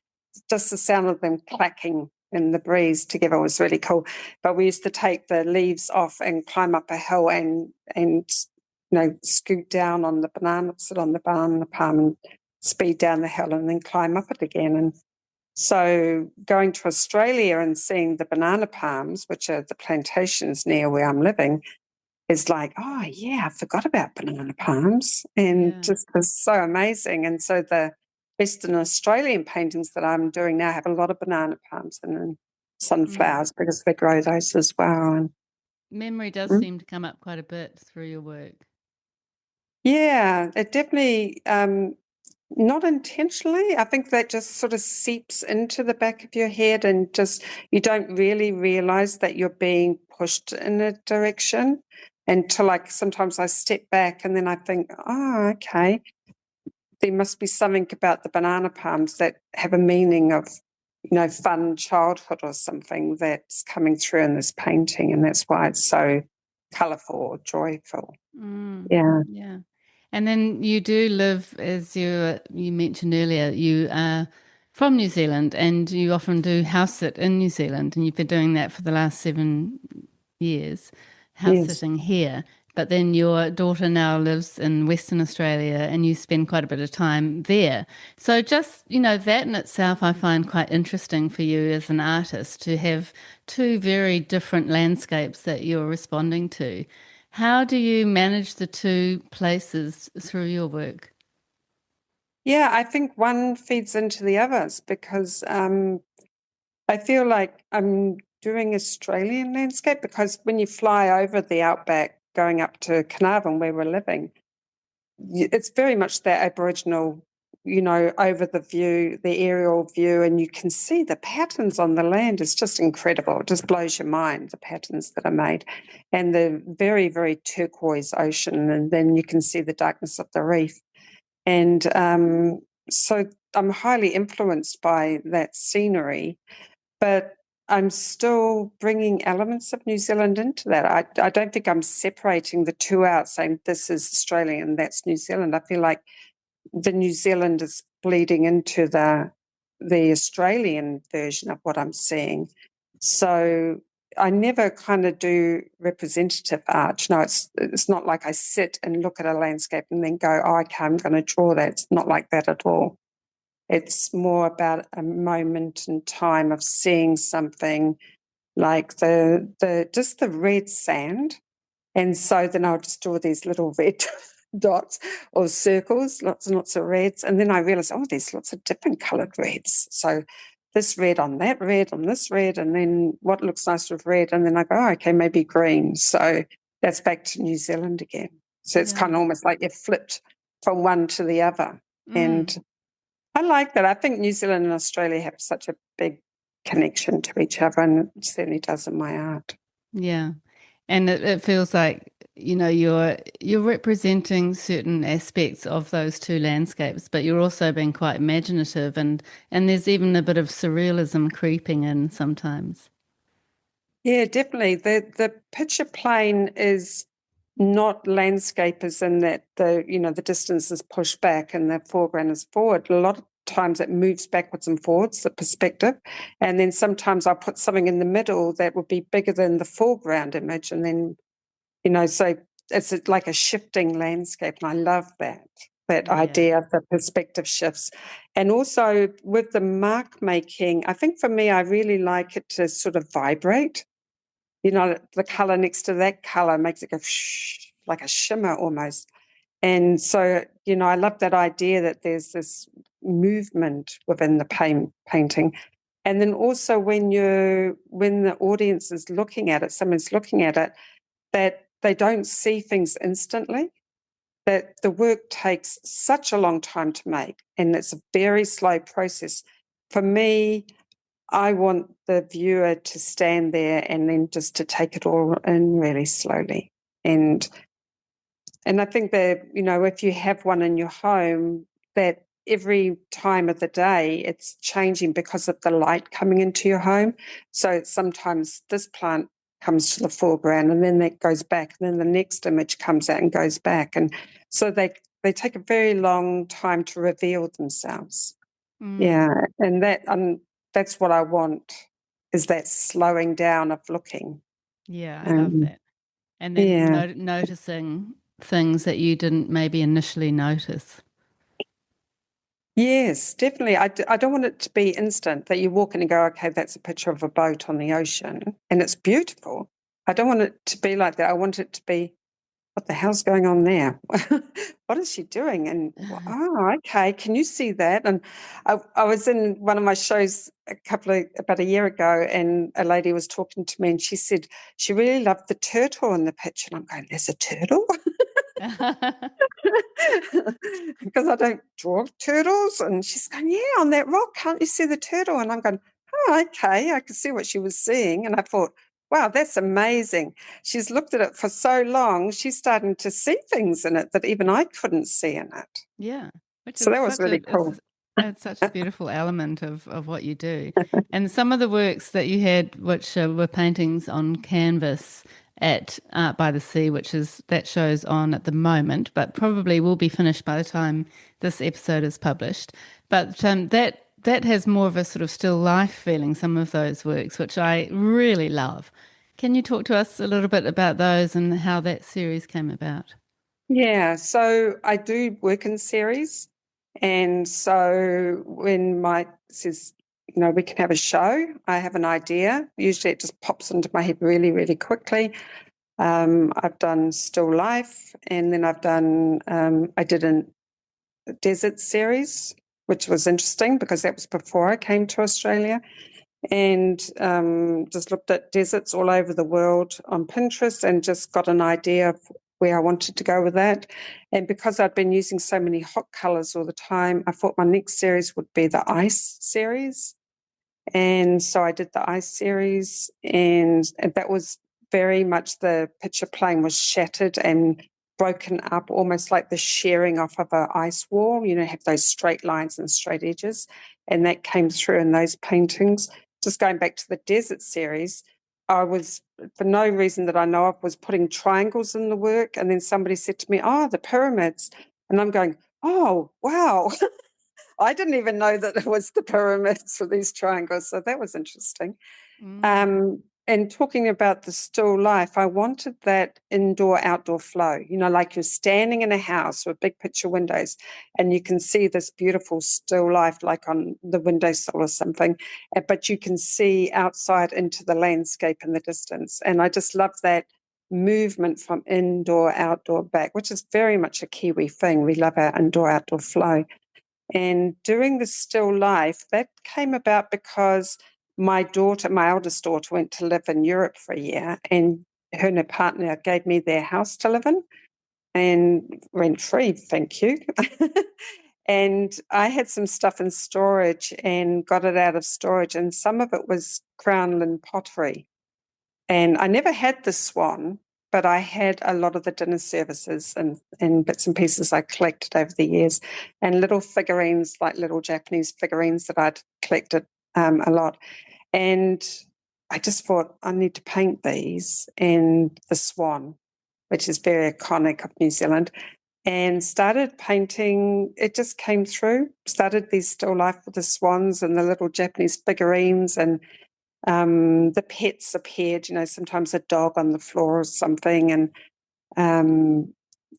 just the sound of them clacking in the breeze together was really cool. But we used to take the leaves off and climb up a hill and scoot down on the banana, sit on the banana palm and speed down the hill and then climb up it again. And so going to Australia and seeing the banana palms, which are the plantations near where I'm living, is like, oh, yeah, I forgot about banana palms, and Yeah. just was so amazing. And so the Western Australian paintings that I'm doing now have a lot of banana palms and then Mm. sunflowers because they grow those as well. And Memory does seem to come up quite a bit through your work. yeah, it definitely, not intentionally. I think that just sort of seeps into the back of your head, and just you don't really realize that you're being pushed in a direction until, like, sometimes I step back and then I think, oh, okay, there must be something about the banana palms that have a meaning of, fun childhood or something that's coming through in this painting, and that's why it's so colourful or joyful. Yeah. Yeah. And then you do live, as you mentioned earlier, you are from New Zealand and you often do house sit in New Zealand, and you've been doing that for the last 7 years, house Yes. sitting here. But then your daughter now lives in Western Australia and you spend quite a bit of time there. So just, that in itself I find quite interesting for you as an artist to have two very different landscapes that you're responding to. How do you manage the two places through your work? Yeah, I think one feeds into the others because I feel like I'm doing Australian landscape, because when you fly over the outback going up to Carnarvon where we're living, it's very much that Aboriginal, over the view, the aerial view, and you can see the patterns on the land. It's just incredible. It just blows your mind, the patterns that are made, and the very, very turquoise ocean, and then you can see the darkness of the reef. And so I'm highly influenced by that scenery. But I'm still bringing elements of New Zealand into that. I don't think I'm separating the two out, saying this is Australian, that's New Zealand. I feel like the New Zealand is bleeding into the Australian version of what I'm seeing. So I never kind of do representative art. No, it's not like I sit and look at a landscape and then go, oh, okay, I'm going to draw that. It's not like that at all. It's more about a moment in time of seeing something like just the red sand. And so then I'll just draw these little red dots or circles, lots and lots of reds. And then I realize, oh, there's lots of different coloured reds. So this red on that red on this red, and then what looks nice with red. And then I go, oh, okay, maybe green. So that's back to New Zealand again. So it's kind of almost like you've flipped from one to the other. And I like that. I think New Zealand and Australia have such a big connection to each other, and it certainly does in my art. Yeah. And it feels like, you're representing certain aspects of those two landscapes, but you're also being quite imaginative, and there's even a bit of surrealism creeping in sometimes. Yeah, definitely. The picture plane is not landscape as in that the distance is pushed back and the foreground is forward. A lot of times it moves backwards and forwards, the perspective. And then sometimes I'll put something in the middle that would be bigger than the foreground image. And then, so it's like a shifting landscape. And I love that idea of the perspective shifts. And also with the mark making, I think for me, I really like it to sort of vibrate. The color next to that color makes it go like a shimmer almost. And so, I love that idea that there's this movement within the painting. And then also when the audience is looking at it, someone's looking at it, that they don't see things instantly, that the work takes such a long time to make, and it's a very slow process. For me, I want the viewer to stand there and then just to take it all in really slowly. And I think that, if you have one in your home, that every time of the day it's changing because of the light coming into your home. So sometimes this plant comes to the foreground and then that goes back, and then the next image comes out and goes back. And so they take a very long time to reveal themselves. Yeah, and that's what I want, is that slowing down of looking. Yeah, I love that. And then noticing things that you didn't maybe initially notice. Yes, definitely. I don't want it to be instant, that you walk in and go, okay, that's a picture of a boat on the ocean and it's beautiful. I don't want it to be like that. I want it to be, what the hell's going on there? What is she doing? And, oh, okay, can you see that? And I was in one of my shows about a year ago, and a lady was talking to me and she said she really loved the turtle in the picture. And I'm going, there's a turtle? Because I don't draw turtles. And she's going, yeah, on that rock, can't you see the turtle? And I'm going, oh, okay, I could see what she was seeing. And I thought, wow, that's amazing. She's looked at it for so long, she's starting to see things in it that even I couldn't see in it. Yeah, which So is that was really cool. it's such a beautiful element of what you do. And some of the works that you had, which were paintings on canvas at Art by the Sea, that show's on at the moment, but probably will be finished by the time this episode is published. But that has more of a sort of still life feeling, some of those works, which I really love. Can you talk to us a little bit about those and how that series came about? Yeah, so I do work in series. And so when Mike says, we can have a show, I have an idea. Usually it just pops into my head really, really quickly. I've done still life, and then I did a desert series, which was interesting because that was before I came to Australia, and just looked at deserts all over the world on Pinterest and just got an idea of where I wanted to go with that. And because I'd been using so many hot colours all the time, I thought my next series would be the ice series. And so I did the ice series, and that was very much, the picture plane was shattered and broken up, almost like the shearing off of an ice wall, have those straight lines and straight edges. And that came through in those paintings. just going back to the desert series, I was, for no reason that I know of, was putting triangles in the work. And then somebody said to me, oh, the pyramids. And I'm going, oh, wow. I didn't even know that it was the pyramids for these triangles. So that was interesting. And talking about the still life, I wanted that indoor-outdoor flow, like you're standing in a house with big picture windows and you can see this beautiful still life like on the windowsill or something, but you can see outside into the landscape in the distance. And I just love that movement from indoor, outdoor, back, which is very much a Kiwi thing. We love our indoor-outdoor flow. And doing the still life, that came about because my eldest daughter, went to live in Europe for a year, and her and her partner gave me their house to live in, and rent-free, thank you. And I had some stuff in storage and got it out of storage, and some of it was Crownland pottery. And I never had the swan, but I had a lot of the dinner services and bits and pieces I collected over the years, and little figurines, like little Japanese figurines that I'd collected a lot. And I just thought, I need to paint these and the swan, which is very iconic of New Zealand, and started painting. It just came through, started these still life with the swans and the little Japanese figurines, and the pets appeared, sometimes a dog on the floor or something, and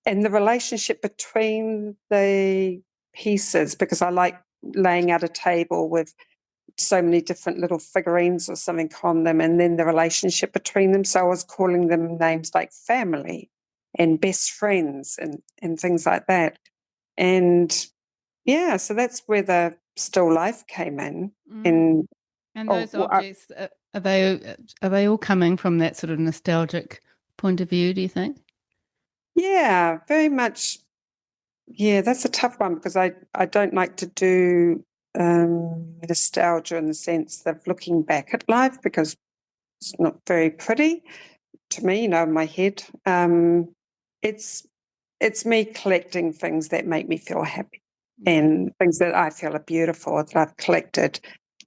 the relationship between the pieces, because I like laying out a table with so many different little figurines or something on them, and then the relationship between them. So I was calling them names like family and best friends and things like that. And yeah, so that's where the still life came in. And those objects, are they all coming from that sort of nostalgic point of view, do you think? Yeah, very much. Yeah, that's a tough one because I don't like to do nostalgia in the sense of looking back at life, because it's not very pretty to me, in my head. It's me collecting things that make me feel happy, and things that I feel are beautiful that I've collected.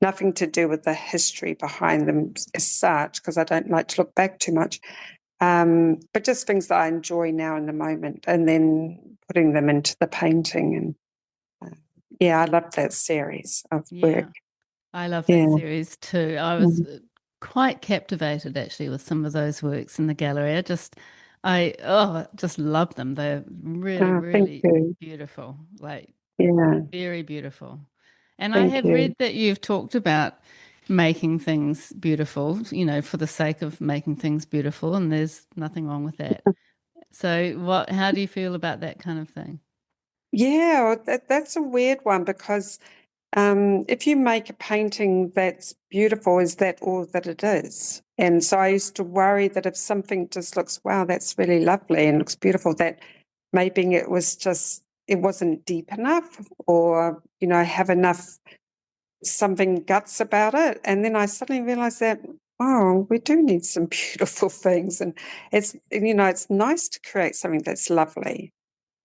Nothing to do with the history behind them as such, because I don't like to look back too much. But just things that I enjoy now in the moment, and then putting them into the painting. And I love that series of work. I love that series too. I was quite captivated actually with some of those works in the gallery. I just love them. They're really, really beautiful, like very beautiful. And I have read that you've talked about making things beautiful, for the sake of making things beautiful, and there's nothing wrong with that. So how do you feel about that kind of thing? Yeah, well, that's a weird one, because if you make a painting that's beautiful, is that all that it is? And so I used to worry that if something just looks, wow, that's really lovely and looks beautiful, that maybe it wasn't deep enough, or, have enough something guts about it. And then I suddenly realized that, oh, we do need some beautiful things. And it's nice to create something that's lovely.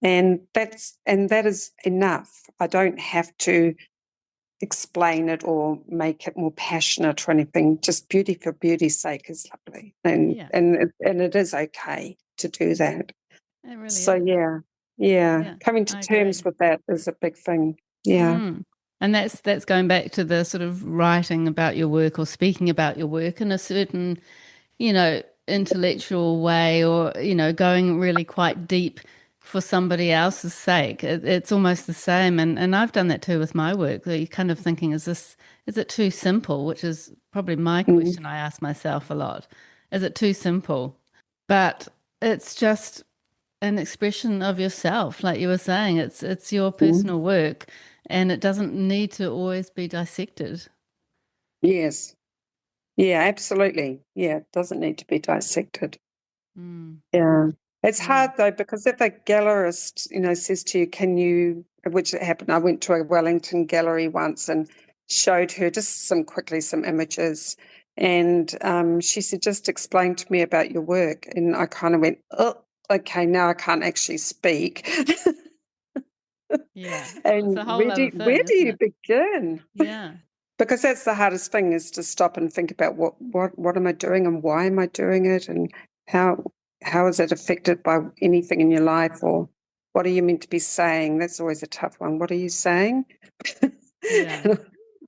And that is enough. I don't have to explain it or make it more passionate or anything. Just beauty for beauty's sake is lovely, and it is okay to do that. It really So is. coming to terms with that is a big thing. Yeah. And that's going back to the sort of writing about your work or speaking about your work in a certain, intellectual way, or, going really quite deep for somebody else's sake. It's almost the same. And I've done that too with my work. You're kind of thinking, is it too simple? Which is probably my question I ask myself a lot. Is it too simple? But it's just an expression of yourself, like you were saying. It's your personal work, and it doesn't need to always be dissected. Yes. Yeah, absolutely. Yeah, it doesn't need to be dissected. Yeah. It's hard though, because if a gallerist, says to you, which happened, I went to a Wellington gallery once and showed her just some images. And she said, just explain to me about your work. And I kind of went, oh, okay, now I can't actually speak. Yeah. Well, it's And a whole other where thing, do isn't you it? begin? Yeah. Because that's the hardest thing, is to stop and think about what am I doing and why am I doing it, and how is it affected by anything in your life, or what are you meant to be saying? That's always a tough one. What are you saying? Yeah.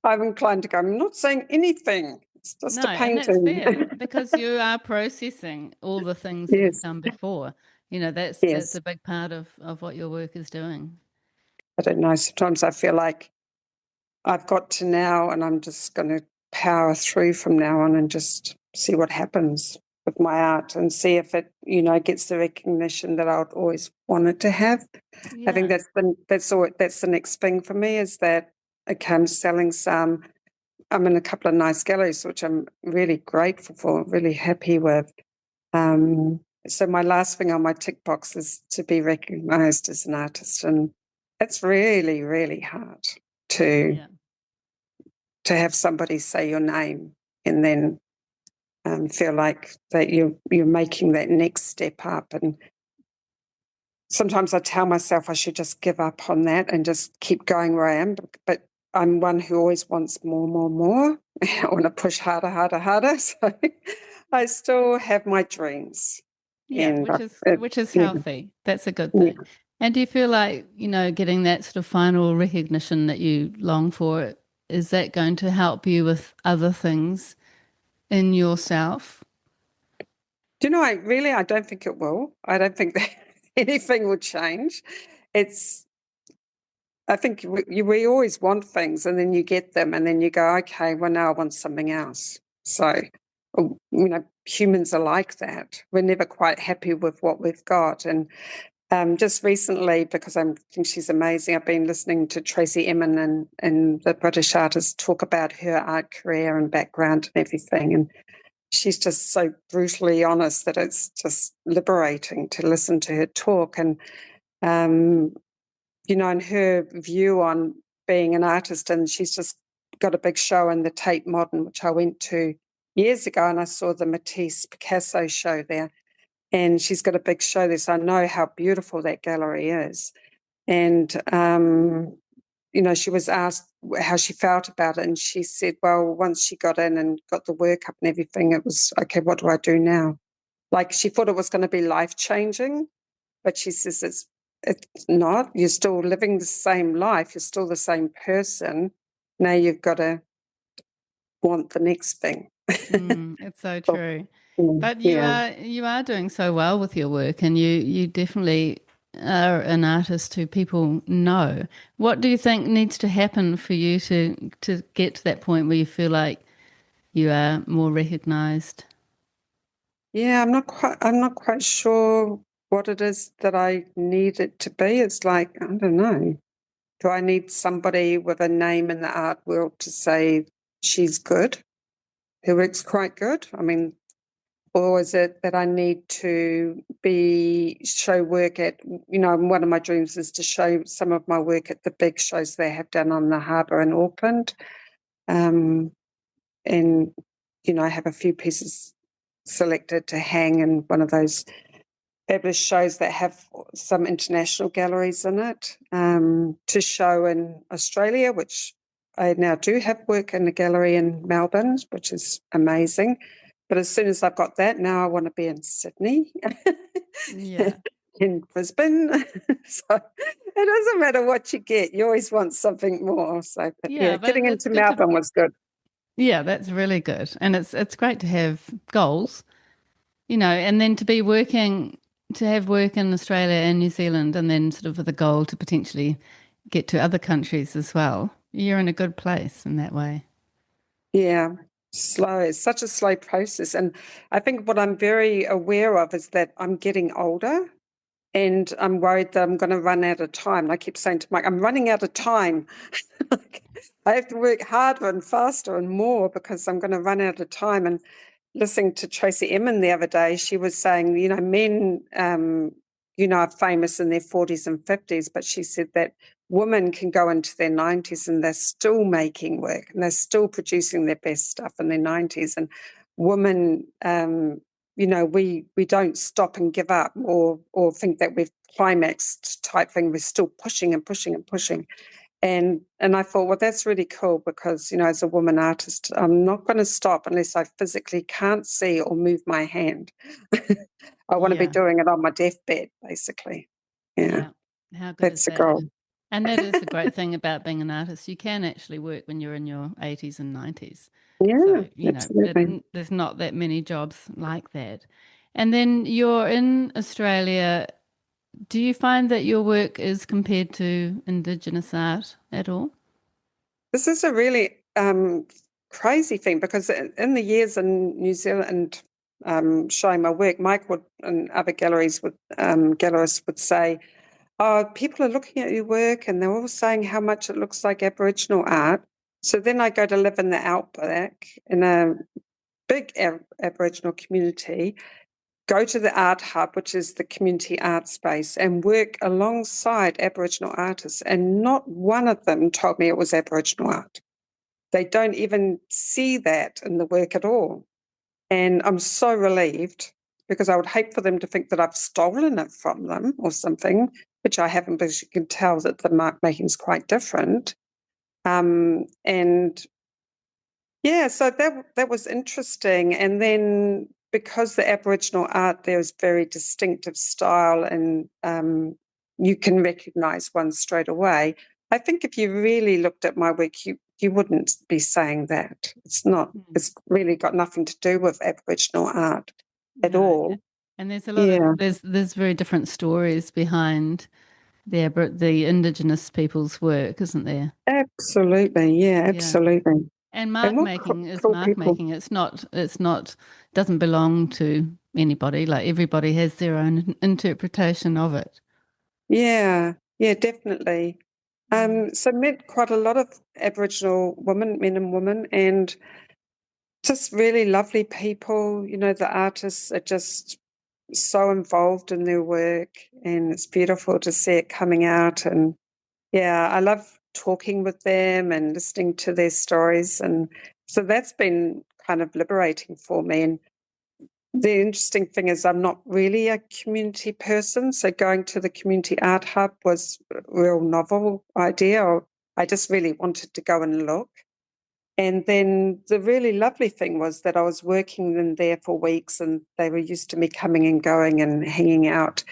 I'm inclined to go, I'm not saying anything. It's just No, a and that's painting. fair because you are processing all the things that you've Yes, done before. You know, that's yes. a big part of what your work is doing. I don't know. Sometimes I feel like I've got to now, and I'm just going to power through from now on and just see what happens with my art and see if it, gets the recognition that I'd always wanted to have. I think Yeah. that's the next thing for me, is that, okay, I'm selling some. I'm in a couple of nice galleries, which I'm really grateful for, really happy with. So my last thing on my tick box is to be recognised as an artist, and it's really, really hard to Yeah. have somebody say your name and then feel like that you're making that next step up. And sometimes I tell myself I should just give up on that and just keep going where I am. But I'm one who always wants more, more, more. I want to push harder, harder, harder. So I still have my dreams. Yeah, And which is yeah, healthy. That's a good yeah. thing. And do you feel like, getting that sort of final recognition that you long for, is that going to help you with other things in yourself? Do you know, I don't think it will. I don't think that anything will change. It's I think we always want things, and then you get them, and then you go, okay, well, now I want something else. So, humans are like that. We're never quite happy with what we've got. And just recently, because I think she's amazing, I've been listening to Tracy Emin and the British artist talk about her art career and background and everything. And she's just so brutally honest that it's just liberating to listen to her talk. And um, and her view on being an artist. And she's just got a big show in the Tate Modern, which I went to years ago, and I saw the Matisse Picasso show there. And she's got a big show there, so I know how beautiful that gallery is. And, she was asked how she felt about it, and she said, well, once she got in and got the work up and everything, it was, okay, what do I do now? Like, she thought it was going to be life-changing, but she says it's not. You're still living the same life. You're still the same person. Now you've got to want the next thing. It's so true. But you Yeah. are you are doing so well with your work, and you definitely are an artist who people know. What do you think needs to happen for you to get to that point where you feel like you are more recognized? Yeah, I'm not quite sure what it is that I need it to be. It's like, I don't know. Do I need somebody with a name in the art world to say she's good, who works quite good? I mean, or is it that I need to show work at, one of my dreams is to show some of my work at the big shows they have done on the harbour in Auckland. Um, and, I have a few pieces selected to hang in one of those fabulous shows that have some international galleries in it, to show in Australia, which I now do have work in a gallery in Melbourne, which is amazing. But as soon as I've got that, now I want to be in Sydney, Yeah. in Brisbane. So it doesn't matter what you get. You always want something more. So, but yeah, Yeah, but getting it's into good to Melbourne was good. yeah, that's really good. And it's great to have goals, and then to have work in Australia and New Zealand, and then sort of with a goal to potentially get to other countries as well. You're in a good place in that way. Yeah, slow. It's such a slow process. And I think what I'm very aware of is that I'm getting older, and I'm worried that I'm going to run out of time. And I keep saying to Mike, I'm running out of time. Like, I have to work harder and faster and more because I'm going to run out of time. And listening to Tracy Emin the other day, she was saying, men, are famous in their 40s and 50s, but she said that women can go into their 90s and they're still making work and they're still producing their best stuff in their 90s. And women, we don't stop and give up or think that we've climaxed type thing. We're still pushing and pushing and pushing. And I thought, well, that's really cool because, as a woman artist, I'm not going to stop unless I physically can't see or move my hand. I want to be Yeah. doing it on my deathbed, basically. Yeah, Yeah. How good is that's the that? goal. And that is the great thing about being an artist. You can actually work when you're in your 80s and 90s. Yeah, So, absolutely. there's not that many jobs like that. And then you're in Australia. Do you find that your work is compared to Indigenous art at all? This is a really crazy thing because in the years in New Zealand showing my work, Mike would and other gallerists would say, "Oh, people are looking at your work and they're all saying how much it looks like Aboriginal art." So then I go to live in the outback in a big Aboriginal community, go to the art hub, which is the community art space, and work alongside Aboriginal artists. And not one of them told me it was Aboriginal art. They don't even see that in the work at all. And I'm so relieved because I would hate for them to think that I've stolen it from them or something, which I haven't, but you can tell that the mark making is quite different. And yeah, so that was interesting. And then because the Aboriginal art there is very distinctive style and you can recognise one straight away. I think if you really looked at my work, you wouldn't be saying that. It's not. Mm. It's really got nothing to do with Aboriginal art at No. all. And there's a lot of Yeah, there's very different stories behind the Indigenous people's work, isn't there? absolutely. Yeah, Yeah. absolutely. And And mark what making is cool mark people. making. It's not doesn't belong to anybody. Like everybody has their own interpretation of it. Yeah, yeah, definitely. Mm. So met quite a lot of Aboriginal women, men and women, and just really lovely people. The artists are just so involved in their work, and it's beautiful to see it coming out. And yeah, I love talking with them and listening to their stories. And so that's been kind of liberating for me. And the interesting thing is I'm not really a community person, so going to the community art hub was a real novel idea. I just really wanted to go and look. And then the really lovely thing was that I was working in there for weeks and they were used to me coming and going and hanging out.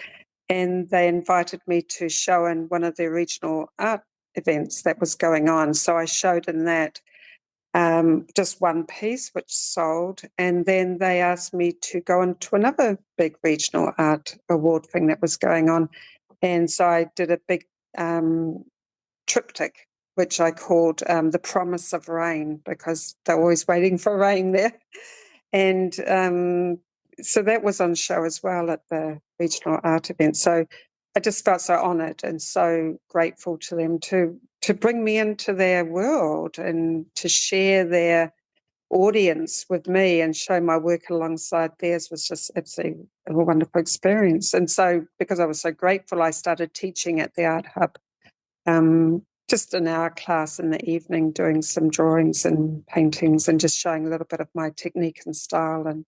And they invited me to show in one of their regional art events that was going on. So I showed in that just one piece, which sold. And then they asked me to go into another big regional art award thing that was going on. And so I did a big triptych, which I called The Promise of Rain, because they're always waiting for rain there. And so that was on show as well at the regional art event. So I just felt so honoured and so grateful to them to bring me into their world and to share their audience with me and show my work alongside theirs was just absolutely a wonderful experience. And so because I was so grateful, I started teaching at the Art Hub, just an hour class in the evening, doing some drawings and paintings and just showing a little bit of my technique and style, and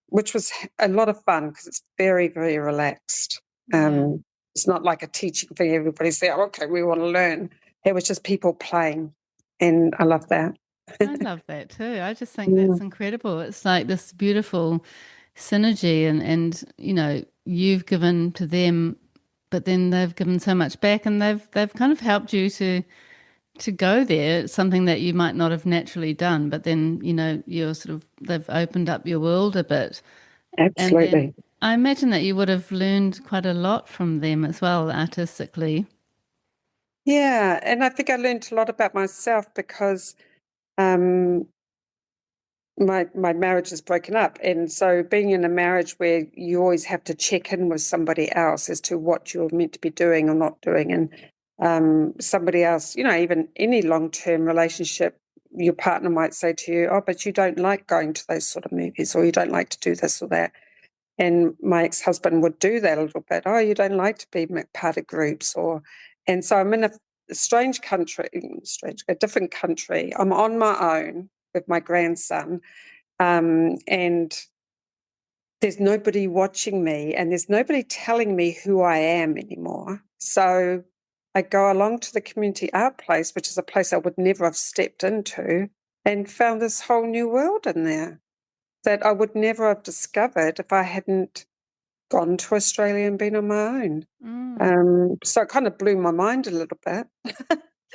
which was a lot of fun because it's very, very relaxed. Yeah. It's not like a teaching thing. Everybody's there, okay, we want to learn. It was just people playing, and I love that. I love that too. I just think Yeah, that's incredible. It's like this beautiful synergy and you've given to them, but then they've given so much back and they've kind of helped you to go there. It's something that you might not have naturally done, but then, you're sort of they've opened up your world a bit. And then absolutely. I imagine that you would have learned quite a lot from them as well, artistically. Yeah, and I think I learned a lot about myself because um, my marriage is broken up, and so being in a marriage where you always have to check in with somebody else as to what you're meant to be doing or not doing, and somebody else, even any long-term relationship, your partner might say to you, "Oh, but you don't like going to those sort of movies, or you don't like to do this or that." And my ex-husband would do that a little bit. Oh, you don't like to be part of groups, and so I'm in a strange country, a different country. I'm on my own with my grandson, and there's nobody watching me, and there's nobody telling me who I am anymore. So I go along to the community art place, which is a place I would never have stepped into, and found this whole new world in there that I would never have discovered if I hadn't gone to Australia and been on my own. So it kind of blew my mind a little bit.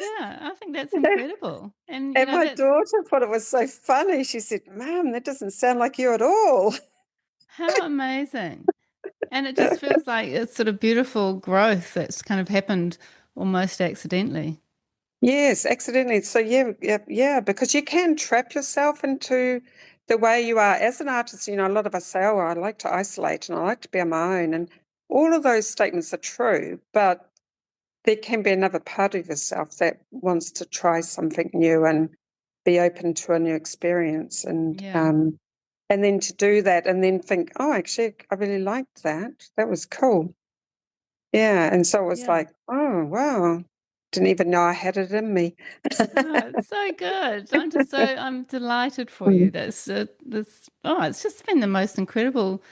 Yeah, I think that's incredible. And, And my that's daughter thought it was so funny. She said, Mum, that doesn't sound like you at all. how amazing. And it just feels like it's sort of beautiful growth that's kind of happened almost accidentally. Yes, accidentally. So yeah, because you can trap yourself into the way you are as an artist. A lot of us say, "Oh, I like to isolate and I like to be on my own," and all of those statements are true. But there can be another part of yourself that wants to try something new and be open to a new experience, Yeah. and then to do that, and then think, "Oh, actually, I really liked that. That was cool." Yeah, and so it was Yeah. like, "Oh, wow, didn't even know I had it in me." Oh, it's so good. I'm delighted for you. Mm. It's just been the most incredible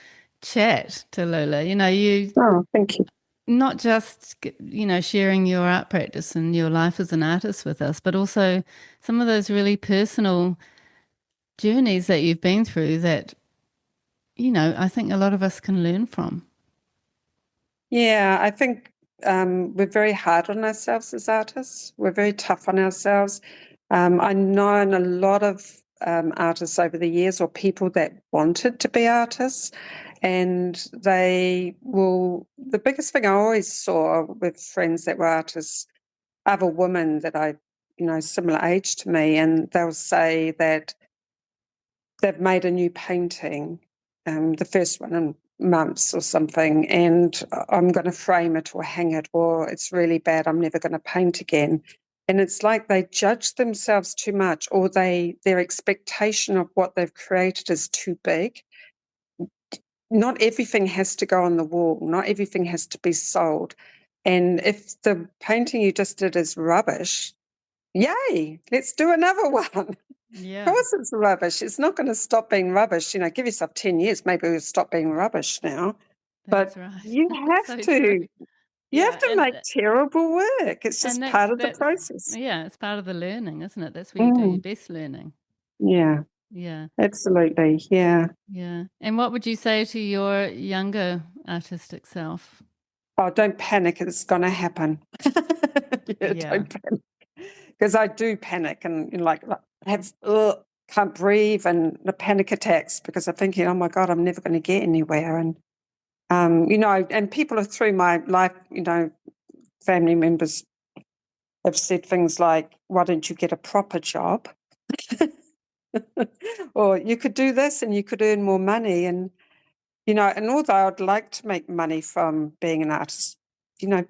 chat, Tallulah. You Oh, thank you. not just, sharing your art practice and your life as an artist with us, but also some of those really personal journeys that you've been through that, I think a lot of us can learn from. Yeah, I think we're very hard on ourselves as artists. We're very tough on ourselves. I've known a lot of artists over the years, or people that wanted to be artists, and they will. The biggest thing I always saw with friends that were artists, other women that similar age to me, and they'll say that they've made a new painting, the first one in months or something, and I'm going to frame it or hang it, or it's really bad, I'm never going to paint again. And it's like they judge themselves too much, or their expectation of what they've created is too big. Not everything has to go on the wall. Not everything has to be sold. And if the painting you just did is rubbish, yay, let's do another one. Of Yeah, course it's rubbish. It's not going to stop being rubbish. Give yourself 10 years, maybe it'll stop being rubbish now. that's But right. you have So true. to, you have Yeah, to make terrible work. It's and just part of the that's process. yeah, it's part of the learning, isn't it? That's where you do your Mm, best learning. yeah, Yeah, absolutely. Yeah. yeah. And what would you say to your younger artistic self? Oh, don't panic. It's going to happen. Yeah, Yeah, don't panic. Because I do panic and like have, can't breathe and the panic attacks because I'm thinking, oh my God, I'm never going to get anywhere. And and people are through my life, family members have said things like, why don't you get a proper job? Or you could do this and you could earn more money. And although I'd like to make money from being an artist,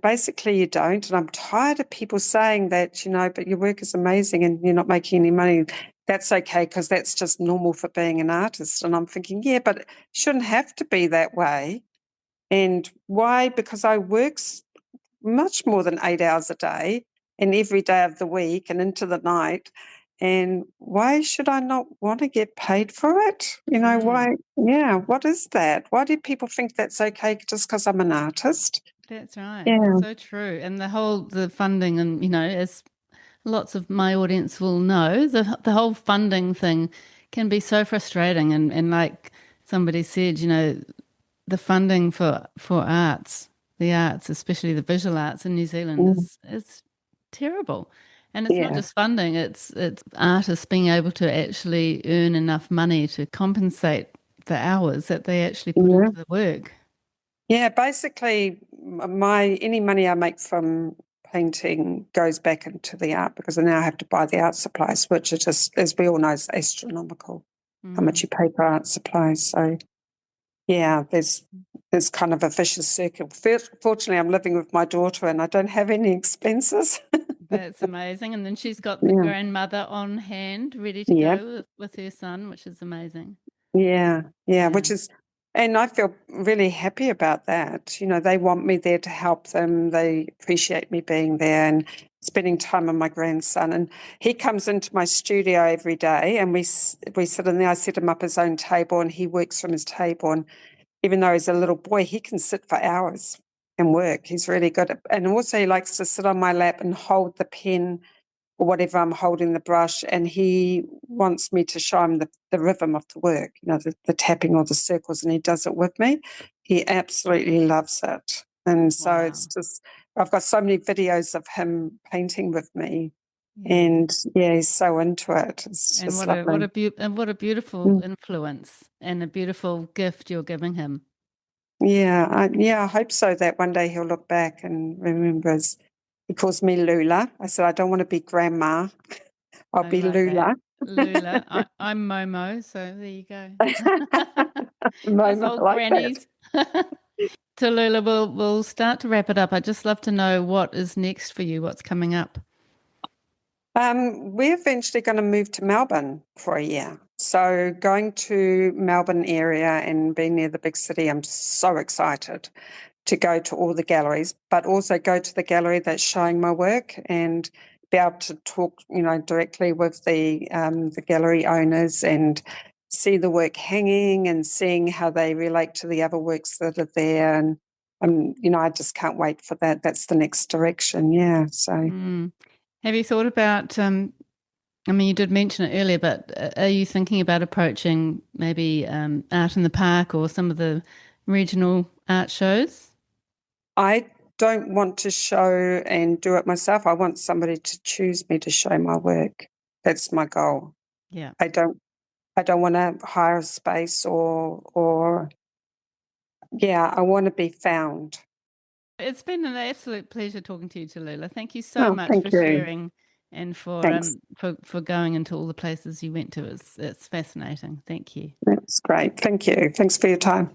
basically you don't. And I'm tired of people saying that, but your work is amazing and you're not making any money. That's okay because that's just normal for being an artist. And I'm thinking, yeah, but it shouldn't have to be that way. And why? Because I work much more than 8 hours a day and every day of the week and into the night. And why should I not want to get paid for it? mm, Why? Yeah, what is that? Why do people think that's okay just because I'm an artist? that's right. It's Yeah. so true. And the funding, and as lots of my audience will know, the whole funding thing can be so frustrating. And like somebody said, the funding for the arts, especially the visual arts in New Zealand, Mm, is terrible. And it's not yeah. just funding; it's artists being able to actually earn enough money to compensate the hours that they actually put Yeah. into the work. Yeah. Basically, my any money I make from painting goes back into the art because I now have to buy the art supplies, which are just, as we all know, is astronomical. How much Mm. you pay for art supplies. So yeah, there's kind of a vicious circle. Fortunately, I'm living with my daughter and I don't have any expenses. That's amazing. And then she's got the Yeah, grandmother on hand, ready to yeah, go with her son, which is amazing. yeah. Yeah, Which is, and I feel really happy about that. They want me there to help them. They appreciate me being there and spending time with my grandson. And he comes into my studio every day, and we sit in there. I set him up his own table, and he works from his table. And even though he's a little boy, he can sit for hours. and work. He's really good at, and also he likes to sit on my lap and hold the pen or whatever I'm holding, the brush, and he wants me to show him the rhythm of the work, the tapping or the circles, and he does it with me. He absolutely loves it. And so it's just, I've got so many videos of him painting with me. Yeah. And yeah, he's so into it. It's and just lovely. What a beautiful influence and a beautiful gift you're giving him. Yeah, I hope so that one day he'll look back and remembers. He calls me Lula. I said, I don't want to be grandma. I'll be like Lula. Lula. I'm Momo, so there you go. Us Momo, old like grannies. Tallulah, we'll start to wrap it up. I'd just love to know what is next for you, what's coming up. We're eventually going to move to Melbourne for a year. So going to Melbourne area and being near the big city, I'm so excited to go to all the galleries, but also go to the gallery that's showing my work and be able to talk, directly with the gallery owners and see the work hanging and seeing how they relate to the other works that are there. And I just can't wait for that. That's the next direction. Yeah. So. Have you thought about? You did mention it earlier, but are you thinking about approaching maybe Art in the Park or some of the regional art shows? I don't want to show and do it myself. I want somebody to choose me to show my work. That's my goal. Yeah. I don't want to hire a space or I want to be found. It's been an absolute pleasure talking to you, Tallulah. Thank you so much for you. sharing and for going into all the places you went to. It's fascinating. Thank you. That's great. Thank you. Thanks for your time.